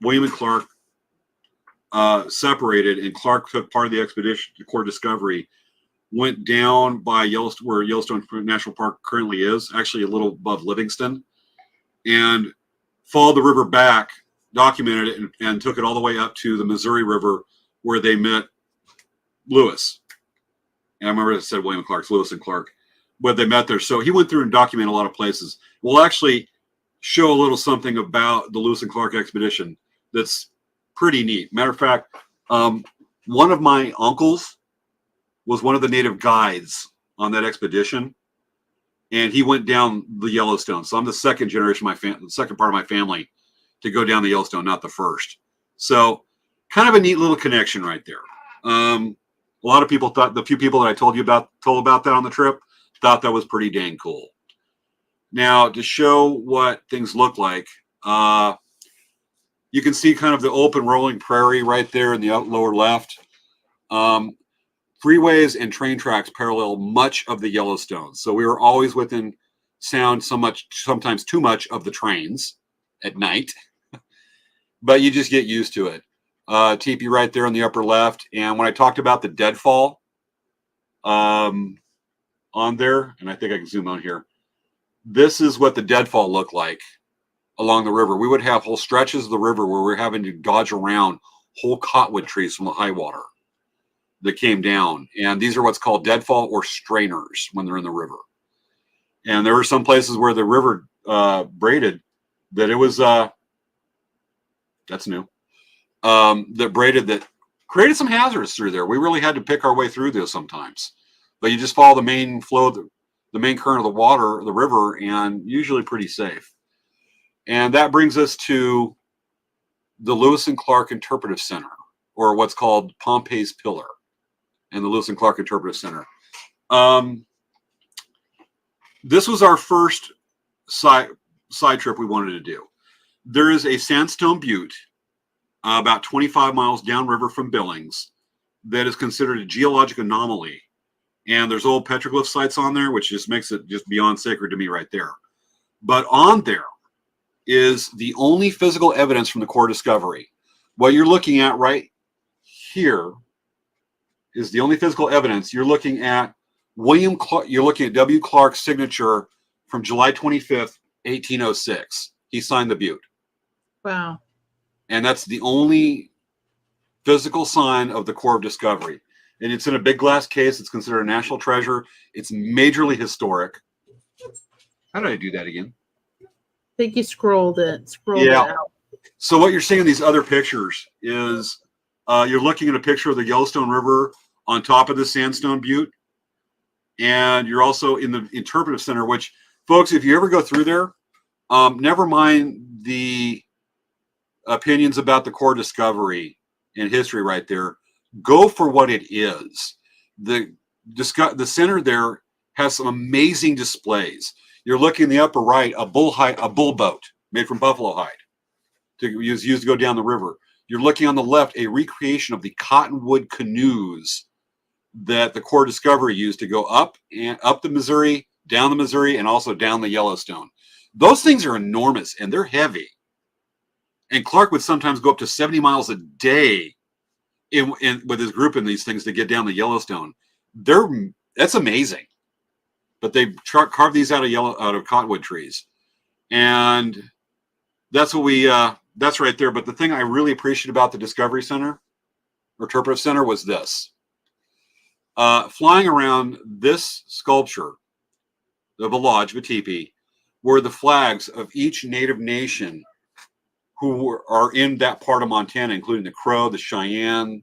William and Clark separated, and Clark took part of the expedition to Core Discovery, went down by Yellowstone, where Yellowstone National Park currently is, actually a little above Livingston, and followed the river back, documented it, and took it all the way up to the Missouri River where they met Lewis. And I remember it said William and Clark's, Lewis and Clark, where they met there. So he went through and documented a lot of places. We'll actually show a little something about the Lewis and Clark expedition that's pretty neat. Matter of fact, one of my uncles was one of the native guides on that expedition, and he went down the Yellowstone. So I'm the second generation of my family, the second part of my family to go down the Yellowstone, not the first. So kind of a neat little connection right there. A lot of people thought, the few people that I told about that on the trip, thought that was pretty dang cool. Now, to show what things look like, you can see kind of the open rolling prairie right there in the lower left. Freeways and train tracks parallel much of the Yellowstone. So we were always within sound sometimes too much of the trains at night, but you just get used to it. Teepee right there in the upper left. And when I talked about the deadfall on there, and I think I can zoom on here, this is what the deadfall looked like along the river. We would have whole stretches of the river where we're having to dodge around whole cottonwood trees from the high water that came down. And these are what's called deadfall or strainers when they're in the river. And there were some places where the river braided that it was, that's new, that braided that created some hazards through there. We really had to pick our way through this sometimes. But you just follow the main flow, the main current of the water, the river, and usually pretty safe. And that brings us to the Lewis and Clark Interpretive Center, or what's called Pompey's Pillar, and the Lewis and Clark Interpretive Center. This was our first side trip we wanted to do. There is a sandstone butte about 25 miles downriver from Billings that is considered a geologic anomaly. And there's old petroglyph sites on there, which just makes it just beyond sacred to me right there. But on there is the only physical evidence from the core discovery. What you're looking at right here is the only physical evidence. You're looking at William Clark, you're looking at W. Clark's signature from July 25th, 1806. He signed the butte. Wow. And that's the only physical sign of the core of discovery. And it's in a big glass case. It's considered a national treasure. It's majorly historic. How did I do that again? I think you scrolled it out. So what you're seeing in these other pictures is you're looking at a picture of the Yellowstone River on top of the sandstone butte. And you're also in the interpretive center, which, folks, if you ever go through there, never mind the opinions about the core discovery and history right there. Go for what it is. The center there has some amazing displays. You're looking in the upper right, a bull boat made from buffalo hide used to go down the river. You're looking on the left, a recreation of the cottonwood canoes that the core discovery used to go up the Missouri, down the Missouri, and also down the Yellowstone. Those things are enormous and they're heavy. And Clark would sometimes go up to 70 miles a day with his group in these things to get down the Yellowstone. That's amazing. But they carved these out of cottonwood trees, and that's what that's right there. But the thing I really appreciate about the Discovery Center or Interpretive Center was this: flying around this sculpture of a lodge, of a teepee, were the flags of each Native nation who are in that part of Montana, including the Crow, the Cheyenne,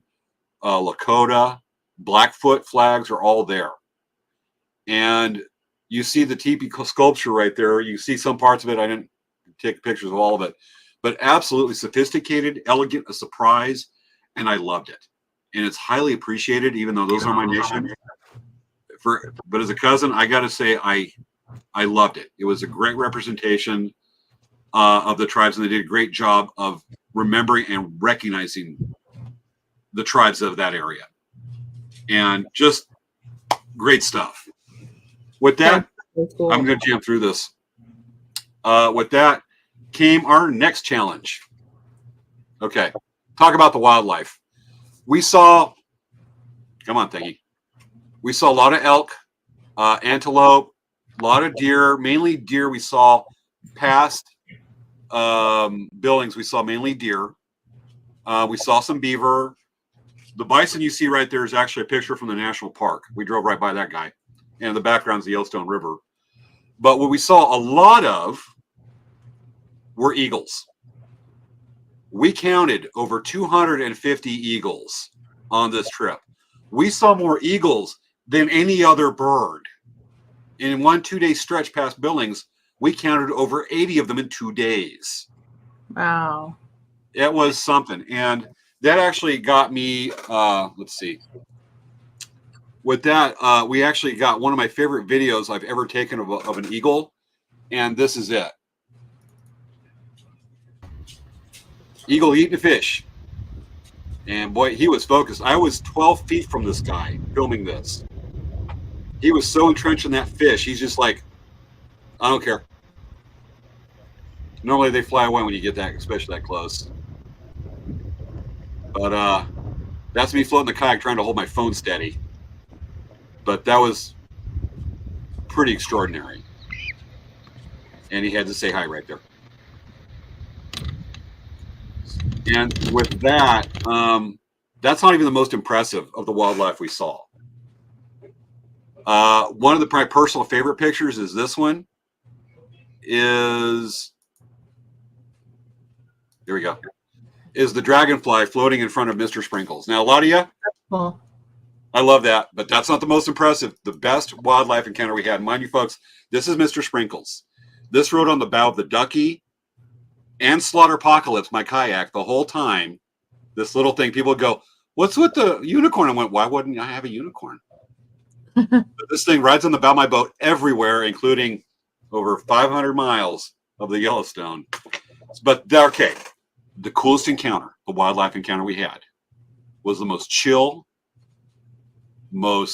Lakota, Blackfoot flags are all there. And you see the teepee sculpture right there. You see some parts of it. I didn't take pictures of all of it, but absolutely sophisticated, elegant, a surprise, and I loved it. And it's highly appreciated, even though those are my nation. But as a cousin, I got to say, I loved it. It was a great representation of the tribes, and they did a great job of remembering and recognizing the tribes of that area. And just great stuff. With that, cool. I'm going to jam through this. With that came our next challenge. Okay, talk about the wildlife. We saw, come on, Thingy. We saw a lot of elk, antelope, a lot of deer, mainly deer. We saw past Billings, we saw mainly deer. We saw some beaver. The bison you see right there is actually a picture from the national park. We drove right by that guy. And in the background is the Yellowstone River. But what we saw a lot of were eagles. We counted over 250 eagles on this trip. We saw more eagles than any other bird. In 1 2-day stretch past Billings, we counted over 80 of them in 2 days. Wow. It was something. And that actually got me, let's see. With that, we actually got one of my favorite videos I've ever taken of an eagle. And this is it. Eagle eating a fish. And boy, he was focused. I was 12 feet from this guy filming this. He was so entrenched in that fish. He's just like, I don't care. Normally they fly away when you get that, especially that close. But that's me floating the kayak trying to hold my phone steady. But that was pretty extraordinary. And he had to say hi right there. And with that, that's not even the most impressive of the wildlife we saw. One of my personal favorite pictures is this one. Here we go. Is the dragonfly floating in front of Mr. Sprinkles. Now, a lot of you, Cool. I love that, but that's not the most impressive. The best wildlife encounter we had, mind you folks, this is Mr. Sprinkles. This rode on the bow of the Ducky and Slaughterpocalypse, my kayak, the whole time. This little thing, people would go, what's with the unicorn? I went, why wouldn't I have a unicorn? But this thing rides on the bow of my boat everywhere, including over 500 miles of the Yellowstone. But okay, the coolest encounter, the wildlife encounter we had, was the most chill of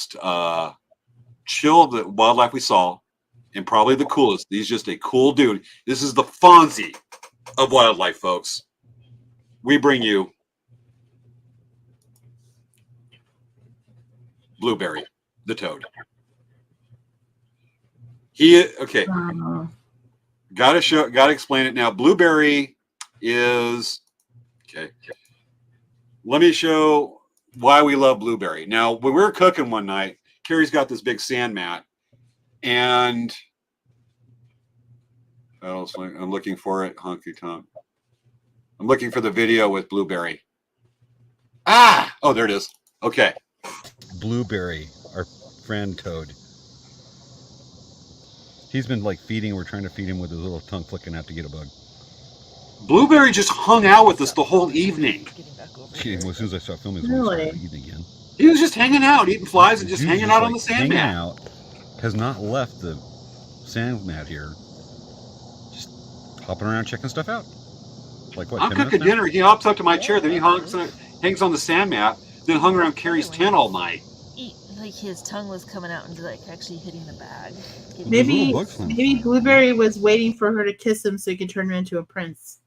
the wildlife we saw, and probably the coolest. He's just a cool dude. This is the Fonzie of wildlife, folks. We bring you Blueberry, the toad. Gotta explain it now. Blueberry is okay. Let me show why we love Blueberry. Now, when we were cooking one night, Carrie's got this big sand mat, and I'm looking for it. Honky tonk. I'm looking for the video with Blueberry. Oh, there it is. Okay. Blueberry, our friend toad. He's been like feeding. We're trying to feed him with his little tongue flicking out to get a bug. Blueberry just hung out with us the whole evening. Well, as soon as I start filming, Really? eating again. He was just hanging out, eating flies, and just hanging out on the sand mat. Out, has not left the sand mat here. Just hopping around checking stuff out. Like what? I'm cooking dinner. He hops up to my chair, then he hangs on the sand mat, then hung around Carrie's tent all night. Like his tongue was coming out and like actually hitting the bag. Maybe Blueberry was waiting for her to kiss him so he could turn him into a prince.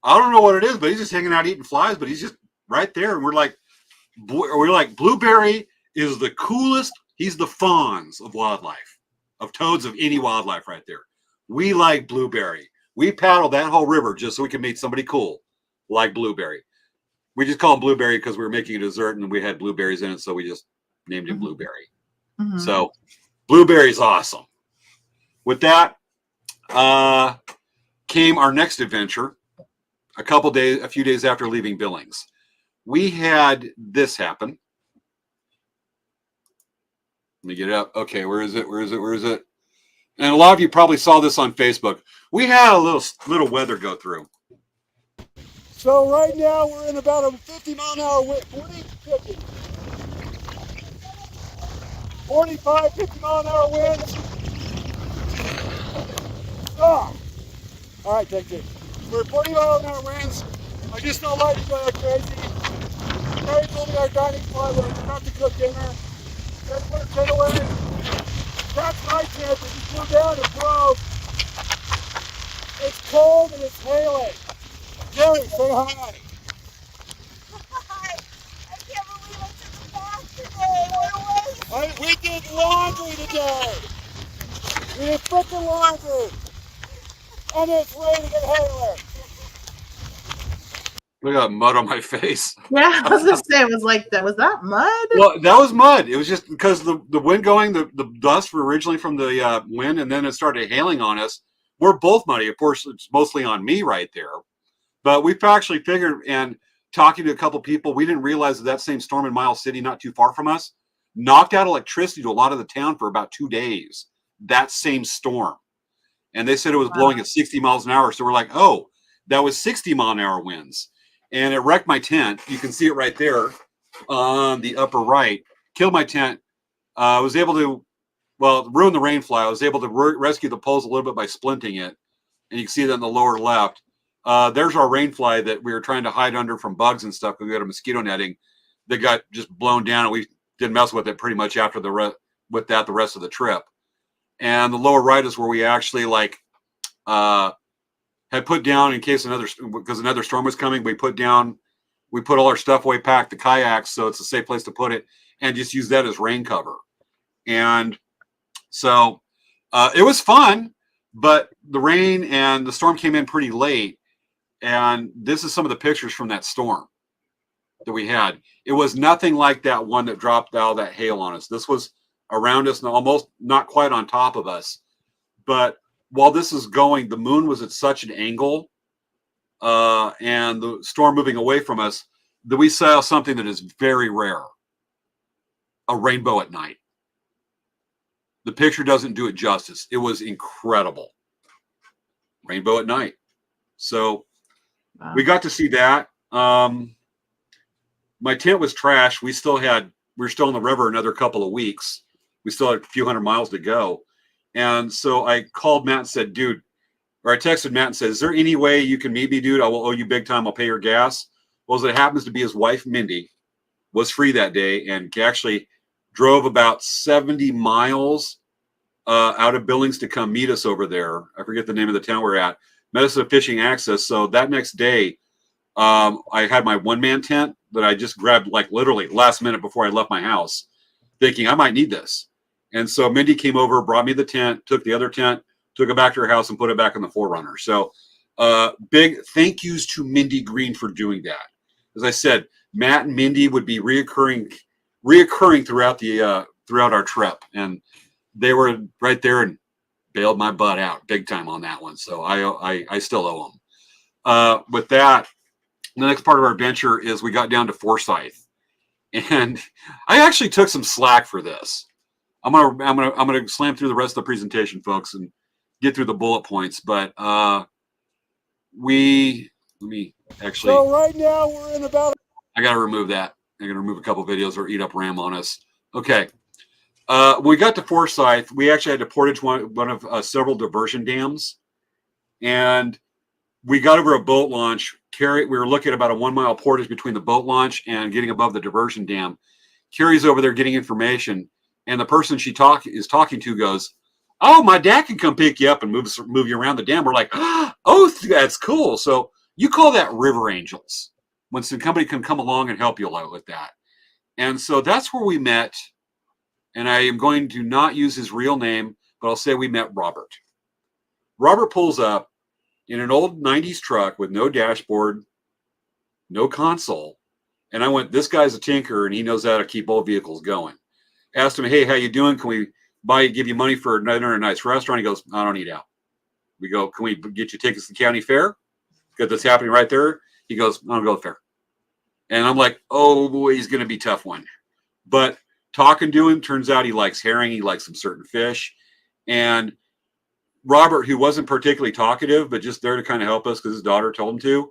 I don't know what it is, but he's just hanging out eating flies, but he's just right there. And we're like, Blueberry is the coolest. He's the Fonz of wildlife, of toads, of any wildlife right there. We like Blueberry. We paddled that whole river just so we could meet somebody cool like Blueberry. We just call him Blueberry because we were making a dessert and we had blueberries in it, so we just named him Blueberry. Mm-hmm. So Blueberry's awesome. With that came our next adventure. A few days after leaving Billings, we had this happen. Let me get it up. Okay, where is it? And a lot of you probably saw this on Facebook. We had a little weather go through. So right now we're in about a 50 mile an hour wind, 50, 45, 50 mile an hour winds. All right, take it. We're 40 mile an hour winds. I just don't like to go like crazy. Carrie's holding our dining spot. We're about to cook dinner. Let's put a tent away. That's my tent. We just flew down and drove. It's cold and it's hailing. Jerry, say hi. Hi. I can't believe I took a bath today. What a waste. We did laundry today. We did frickin' laundry. And it's raining and hailing. Look at that mud on my face. Yeah, I was gonna say, was that mud? Well, that was mud. It was just because the wind going, the dust were originally from the wind, and then it started hailing on us. We're both muddy. Of course, it's mostly on me right there. But we've actually figured, and talking to a couple people, we didn't realize that same storm in Miles City, not too far from us, knocked out electricity to a lot of the town for about 2 days. That same storm. And they said it was blowing at 60 miles an hour. So we're like, oh, that was 60 mile an hour winds. And it wrecked my tent. You can see it right there on the upper right. Killed my tent. I was able to, ruin the rain fly. I was able to rescue the poles a little bit by splinting it. And you can see that in the lower left. There's our rain fly that we were trying to hide under from bugs and stuff because we had a mosquito netting that got just blown down, and we didn't mess with it pretty much after the rest of the trip. And the lower right is where we actually like had put down in case because another storm was coming. We put all our stuff away, packed the kayaks, so it's a safe place to put it, and just use that as rain cover. And so it was fun, but the rain and the storm came in pretty late. And this is some of the pictures from that storm that we had. It was nothing like that one that dropped all that hail on us. This was around us and almost not quite on top of us. But while this is going, the moon was at such an angle and the storm moving away from us that we saw something that is very rare, a rainbow at night. The picture doesn't do it justice. It was incredible. Rainbow at night. So we got to see that. My tent was trashed. We were still in the river another couple of weeks. We still had a few hundred miles to go. And so I called Matt and said, dude, or I texted Matt and said, is there any way you can meet me, dude? I will owe you big time. I'll pay your gas. Well, as it happens to be, his wife, Mindy, was free that day and actually drove about 70 miles out of Billings to come meet us over there. I forget the name of the town we're at. Met us at Fishing Access. So that next day, I had my one-man tent that I just grabbed like literally last minute before I left my house, thinking I might need this. And so Mindy came over, brought me the tent, took the other tent, took it back to her house and put it back in the 4Runner. So big thank yous to Mindy Green for doing that. As I said, Matt and Mindy would be reoccurring throughout our trip. And they were right there and bailed my butt out big time on that one. So I still owe them. With that, the next part of our adventure is we got down to Forsyth. And I actually took some slack for this. I'm gonna slam through the rest of the presentation, folks, and get through the bullet points. But let me actually. So right now we're in about. I gotta remove that. I gotta remove a couple videos or eat up RAM on us. Okay. When we got to Forsyth, we actually had to portage one of several diversion dams, and we got over a boat launch. We were looking at about a 1 mile portage between the boat launch and getting above the diversion dam. Carrie's over there getting information. And the person she is talking to goes, oh, my dad can come pick you up and move you around the dam. We're like, oh, that's cool. So you call that river angels when somebody can come along and help you a lot with that. And so that's where we met. And I am going to not use his real name, but I'll say we met Robert. Robert pulls up in an old 90s truck with no dashboard, no console. And I went, this guy's a tinker and he knows how to keep old vehicles going. Asked him, hey, how you doing? Can we give you money for dinner at a nice restaurant? He goes, I don't eat out. We go, can we get you tickets to the county fair? Because that's happening right there. He goes, I don't go to the fair. And I'm like, oh boy, he's going to be a tough one. But talking to him, turns out he likes herring. He likes some certain fish. And Robert, who wasn't particularly talkative, but just there to kind of help us because his daughter told him to,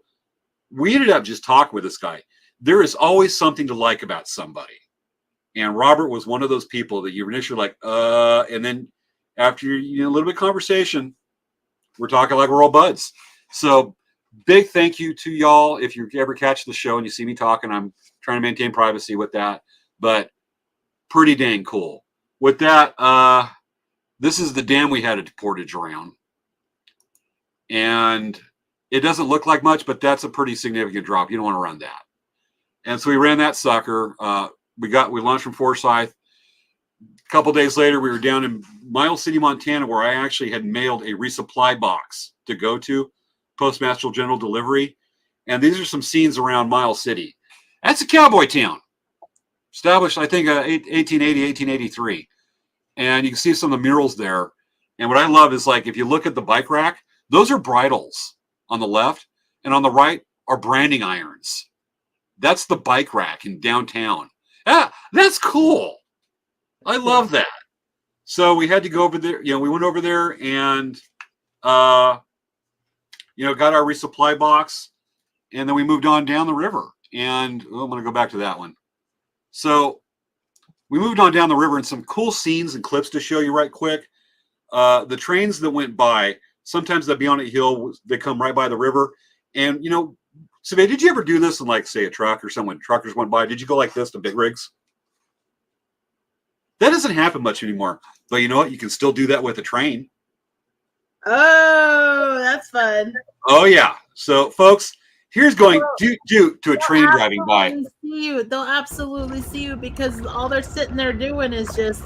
we ended up just talking with this guy. There is always something to like about somebody. And Robert was one of those people that you're initially like, and then after a little bit of conversation, we're talking like we're all buds. So big thank you to y'all. If you ever catch the show and you see me talking, I'm trying to maintain privacy with that, but pretty dang cool. With that, this is the dam we had to portage around. And it doesn't look like much, but that's a pretty significant drop. You don't want to run that. And so we ran that sucker. We launched from Forsyth. A couple days later, we were down in Miles City, Montana, where I actually had mailed a resupply box to go to, Postmaster General Delivery. And these are some scenes around Miles City. That's a cowboy town, established, I think, 1880, 1883. And you can see some of the murals there. And what I love is, like, if you look at the bike rack, those are bridles on the left, and on the right are branding irons. That's the bike rack in downtown. Ah, that's cool. I love that. So we had to go over there. We went over there and, got our resupply box. And then we moved on down the river. And I'm going to go back to that one. So we moved on down the river, and some cool scenes and clips to show you right quick. The trains that went by, sometimes they'll be on a hill. They come right by the river. And, Svea, did you ever do this in, like, say, a truck or someone, truckers went by? Did you go like this to big rigs? That doesn't happen much anymore. But you know what? You can still do that with a train. Oh, that's fun. Oh, yeah. So, folks, here's going to a train driving by. See you. They'll absolutely see you because all they're sitting there doing is just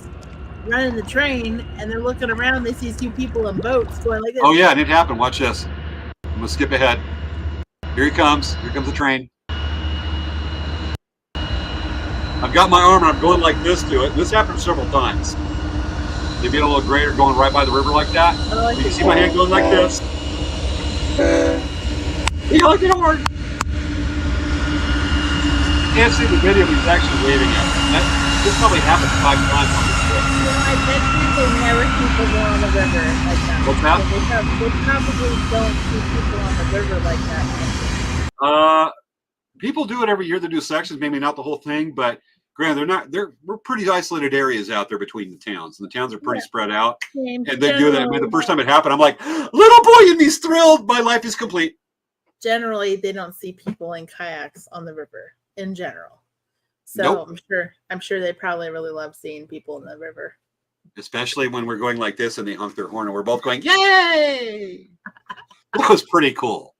running the train, and they're looking around. They see two people in boats going like this. Oh, yeah, and it happened. Watch this. I'm going to skip ahead. Here he comes. Here comes the train. I've got my arm and I'm going like this to it. This happened several times. They get a little greater going right by the river like that. Oh, you can see my hand going like this. You like it hard. You can't see the video, but he's actually waving at me. This probably happened 5 times on this trip. I bet they never see people on the river like that. What's that? They probably don't see people on the river like that. People do it every year. They do sections, maybe not the whole thing, but granted, we're pretty isolated areas out there between the towns, and the towns are pretty spread out. And they do that. I mean, the first time it happened, I'm like, little boy in me's thrilled. My life is complete. Generally, they don't see people in kayaks on the river in general. So nope. I'm sure they probably really love seeing people in the river. Especially when we're going like this and they honk their horn and we're both going, yay! That was pretty cool.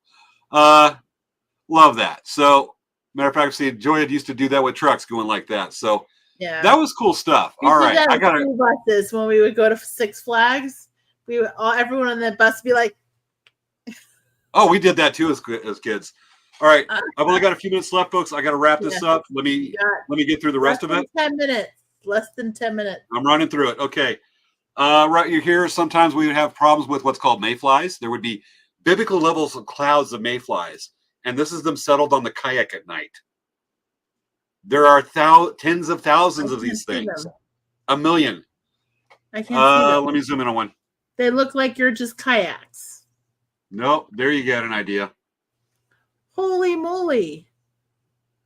Love that. So, matter of fact, see, Joya used to do that with trucks going like that. So, yeah, that was cool stuff. All right, I got to. Buses when we would go to Six Flags, everyone on the bus would be like. Oh, we did that too as kids. All right, I've only got a few minutes left, folks. I got to wrap this up. Let me get through the rest of it. 10 minutes. Less than 10 minutes. I'm running through it. Okay. Right here, sometimes we would have problems with what's called mayflies. There would be biblical levels of clouds of mayflies. And this is them settled on the kayak at night. There are tens of thousands of these things. Them. 1 million. I can't see them. Let me zoom in on one. They look like you're just kayaks. Nope. There you get an idea. Holy moly.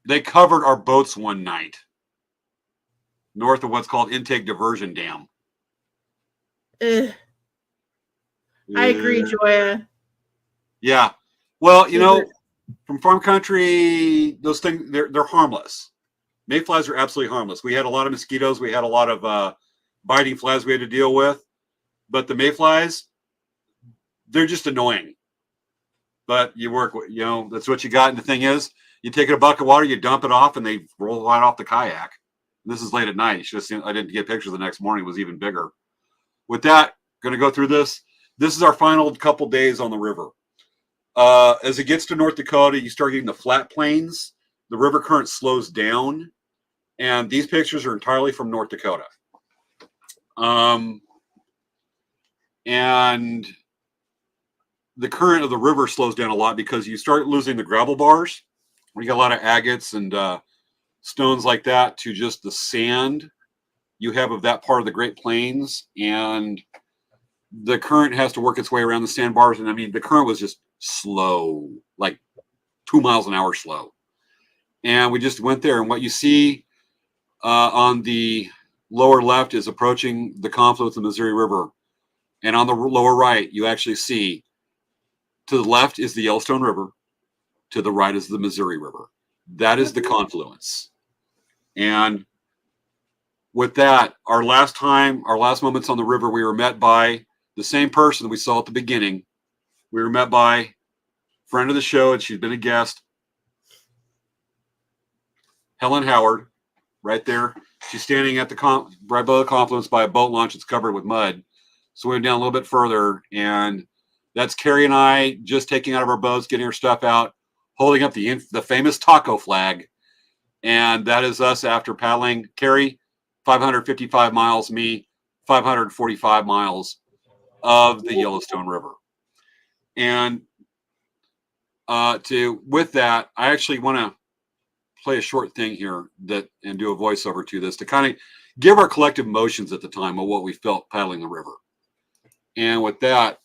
They covered our boats one night. North of what's called Intake Diversion Dam. I agree, Joya. Yeah. Well, you know, from farm country, those things, they're harmless. Mayflies are absolutely harmless. We had a lot of mosquitoes. We had a lot of biting flies we had to deal with. But the mayflies, they're just annoying. But you work, you know, that's what you got. And the thing is, you take a bucket of water, you dump it off, and they roll right off the kayak. This is late at night. You should have seen, I didn't get pictures the next morning. It was even bigger. With that, going to go through this. This is our final couple days on the river. As it gets to North Dakota, you start getting the flat plains. The river current slows down. And these pictures are entirely from North Dakota. And the current of the river slows down a lot because you start losing the gravel bars. We got a lot of agates and stones like that to just the sand you have of that part of the Great Plains. And the current has to work its way around the sandbars. And I mean, the current was just slow, like 2 miles an hour slow. And we just went there. And what you see on the lower left is approaching the confluence of the Missouri River. And on the lower right, you actually see to the left is the Yellowstone River. To the right is the Missouri River. That is the confluence. And with that, our last moments on the river, we were met by the same person we saw at the beginning. We were met by a friend of the show, and she's been a guest, Helen Howard, right there. She's standing at the right below the confluence by a boat launch that's covered with mud. So we went down a little bit further, and that's Carrie and I just taking out of our boats, getting our stuff out, holding up the famous taco flag. And that is us after paddling. Carrie, 555 miles, me, 545 miles of the Yellowstone River. And with that, I actually want to play a short thing here and do a voiceover to this to kind of give our collective emotions at the time of what we felt paddling the river. And with that,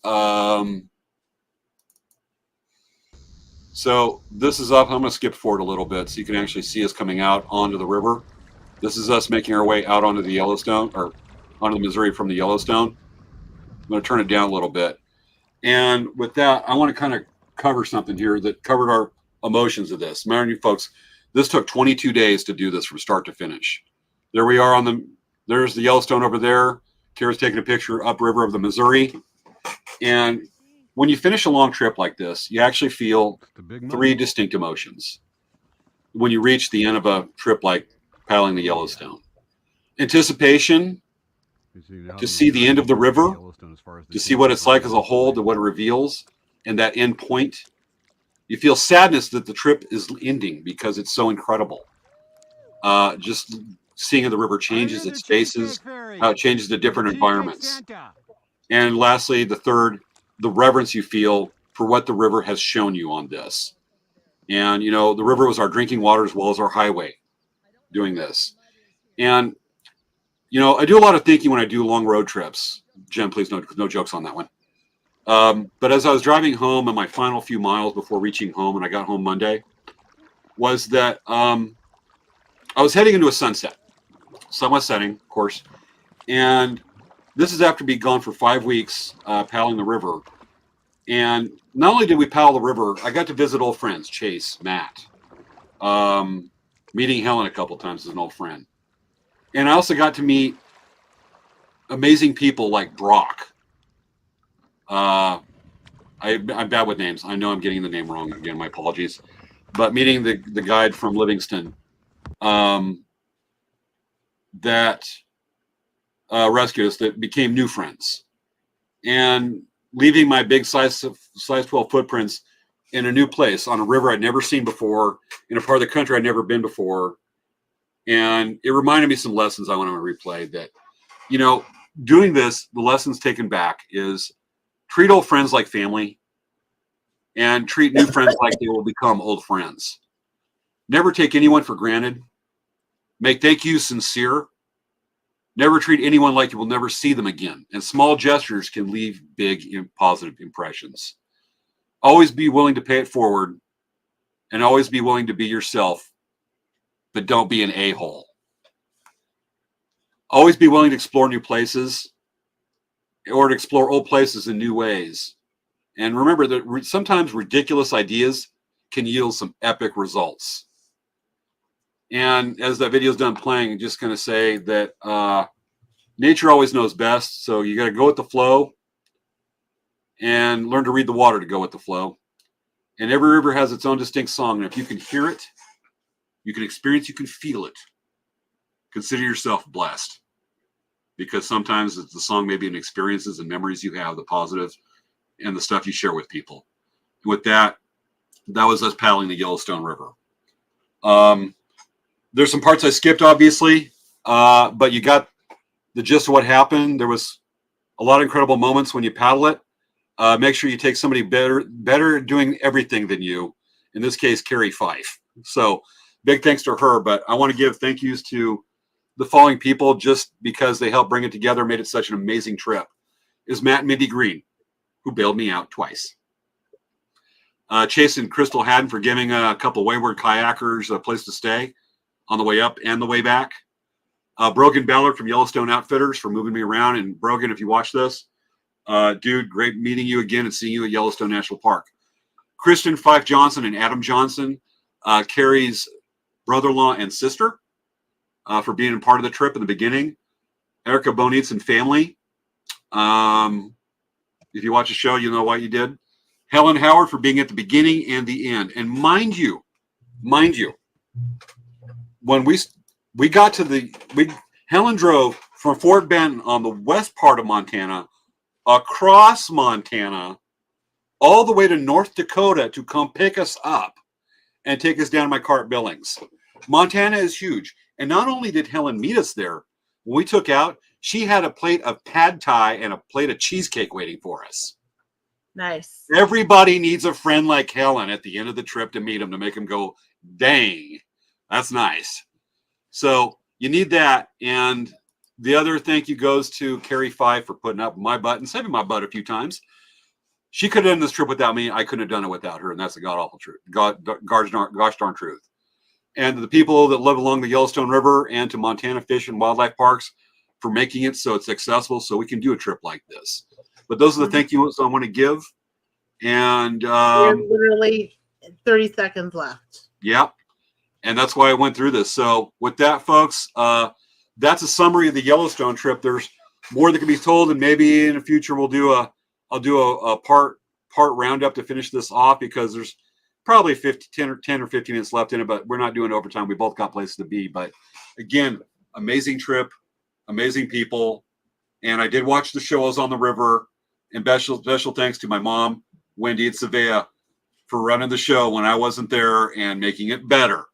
so this is up. I'm going to skip forward a little bit so you can actually see us coming out onto the river. This is us making our way out onto the Yellowstone, or onto the Missouri from the Yellowstone. I'm going to turn it down a little bit. And with that, I want to kind of cover something here that covered our emotions of this. Remember, you folks, this took 22 days to do this from start to finish. There we are on the There's the Yellowstone over there. Kara's taking a picture upriver of the Missouri. And when you finish a long trip like this, you actually feel The big three mud. distinct emotions when you reach the end of a trip like paddling the Yellowstone. Anticipation to see the end of the river, to see what it's like as a whole, to what it reveals, and that end point. You feel sadness that the trip is ending because it's so incredible. Just seeing how the river changes its faces, how it changes to different environments. And lastly, the third, the reverence you feel for what the river has shown you on this. And, you know, the river was our drinking water as well as our highway doing this. And, you know, I do a lot of thinking when I do long road trips. Jen, please, no jokes on that one. But as I was driving home in my final few miles before reaching home, and I got home Monday, was that I was heading into a sunset. Sun was setting, of course. And this is after being gone for 5 weeks paddling the river. And not only did we paddle the river, I got to visit old friends, Chase, Matt, meeting Helen a couple times as an old friend. And I also got to meet amazing people like Brock. I'm bad with names. I know I'm getting the name wrong again. My apologies. But meeting the guide from Livingston that rescued us, that became new friends. And leaving my big size 12 footprints in a new place on a river I'd never seen before, in a part of the country I'd never been before. And it reminded me some lessons I want to replay that, you know, doing this, the lessons taken back is treat old friends like family and treat new friends like they will become old friends. Never take anyone for granted. Make thank you sincere. Never treat anyone like you will never see them again. And small gestures can leave big positive impressions. Always be willing to pay it forward and always be willing to be yourself, but don't be an a-hole. Always be willing to explore new places or to explore old places in new ways. And remember that sometimes ridiculous ideas can yield some epic results. And as that video is done playing, I'm just going to say that nature always knows best. So you got to go with the flow and learn to read the water to go with the flow. And every river has its own distinct song. And if you can hear it, you can experience, you can feel it, consider yourself blessed. Because sometimes the song may be in experiences and memories you have, the positive and the stuff you share with people. And with that, that was us paddling the Yellowstone River. There's some parts I skipped, obviously, but you got the gist of what happened. There was a lot of incredible moments when you paddle it. Make sure you take somebody better at doing everything than you. In this case, Carrie Fife. So big thanks to her. But I want to give thank yous to the following people just because they helped bring it together, made it such an amazing trip. Is Matt and Mindy Green, who bailed me out twice. Chase and Crystal Haddon for giving a couple wayward kayakers a place to stay on the way up and the way back. Brogan Ballard from Yellowstone Outfitters for moving me around. And Brogan, if you watch this, dude, great meeting you again and seeing you at Yellowstone National Park. Kristen Fife Johnson and Adam Johnson, Carrie's brother-in-law and sister, for being a part of the trip in the beginning. Erica Bonitz and family. If you watch the show, you know why you did. Helen Howard for being at the beginning and the end. And mind you, when we got to Helen drove from Fort Benton on the west part of Montana, across Montana, all the way to North Dakota to come pick us up and take us down to my cart Billings. Montana is huge. And not only did Helen meet us there, when we took out, she had a plate of pad thai and a plate of cheesecake waiting for us. Nice. Everybody needs a friend like Helen at the end of the trip to meet them, to make them go, dang, that's nice. So you need that. And the other thank you goes to Carrie Fife for putting up my butt and saving my butt a few times. She could have done this trip without me. I couldn't have done it without her. And that's the god-awful truth. Gosh darn truth. And the people that live along the Yellowstone River and to Montana Fish and Wildlife Parks for making it so it's accessible so we can do a trip like this. But those are the thank yous I want to give. And we're literally 30 seconds left. Yeah. And that's why I went through this. So with that, folks, that's a summary of the Yellowstone trip. There's more that can be told, and maybe in the future I'll do a part roundup to finish this off, because there's probably 10 or 15 minutes left in it, but we're not doing overtime. We both got places to be. But again, amazing trip, amazing people. And I did watch the shows on the river, and special thanks to my mom, Wendy, and Svea for running the show when I wasn't there and making it better.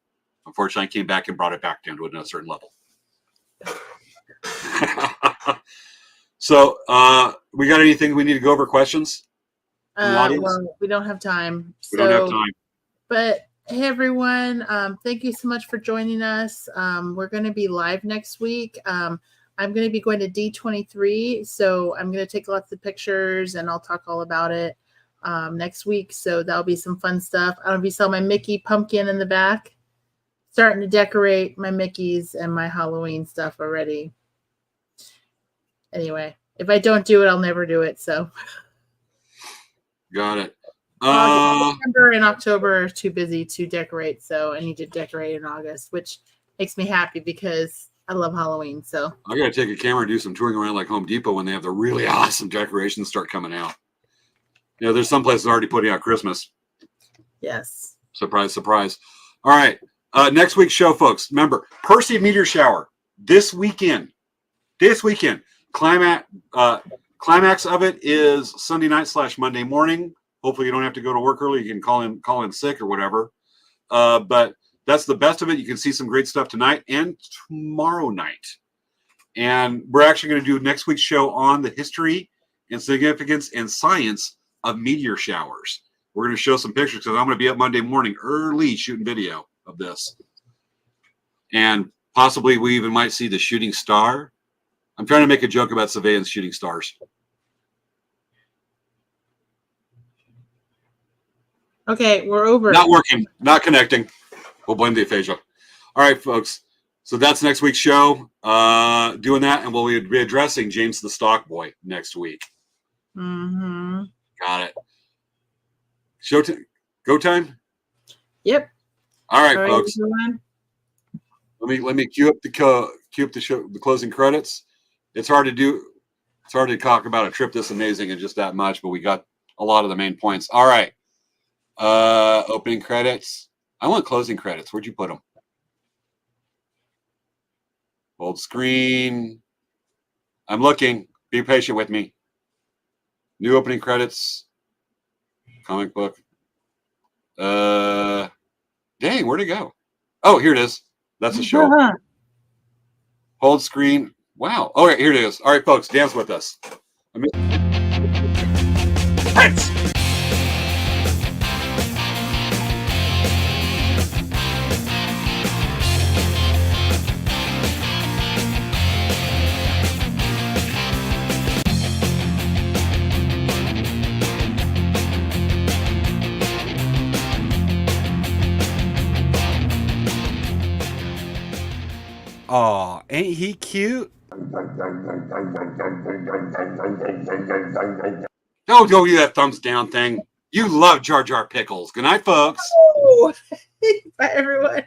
Unfortunately, I came back and brought it back down to a certain level. So we got anything we need to go over? Questions? Well, we don't have time. We don't have time. But hey, everyone, thank you so much for joining us. We're going to be live next week. I'm going to be going to D23, so I'm going to take lots of pictures, and I'll talk all about it next week. So that'll be some fun stuff. I don't know if you saw my Mickey pumpkin in the back. Starting to decorate my Mickeys and my Halloween stuff already. Anyway, if I don't do it, I'll never do it. So got it. September and October are too busy to decorate, so I need to decorate in August, which makes me happy because I love Halloween. So I got to take a camera and do some touring around like Home Depot when they have the really awesome decorations start coming out. You know, there's some places already putting out Christmas. yes. Surprise, surprise. All right. Next week's show, folks. Remember, Percy meteor shower this weekend. Climax of it is Sunday night / Monday morning. Hopefully you don't have to go to work early. You can call in sick or whatever. But that's the best of it. You can see some great stuff tonight and tomorrow night. And we're actually going to do next week's show on the history and significance and science of meteor showers. We're going to show some pictures because I'm going to be up Monday morning early shooting video of this. And possibly we even might see the shooting star. I'm trying to make a joke about Svea and shooting stars. Okay, we're over. Not working, not connecting. We'll blame the aphasia. All right, folks. So that's next week's show. Doing that, and we'll be addressing James the Stock Boy next week. Mm-hmm. Got it. Go time? Yep. All right, All right, folks. everyone. Let me cue up the show, the closing credits. It's hard to do. It's hard to talk about a trip this amazing in just that much, but we got a lot of the main points. All right. Opening credits. I want closing credits. Where'd you put them? Old screen. I'm looking. Be patient with me. New opening credits. Comic book. Dang, where'd it go? Oh, here it is. That's the show. Hold screen. Wow. All right, here it is. All right, folks, dance with us. Prince. Aw, ain't he cute? Don't do that thumbs down thing. You love Jar Jar Pickles. Good night, folks. Oh. Bye, everyone.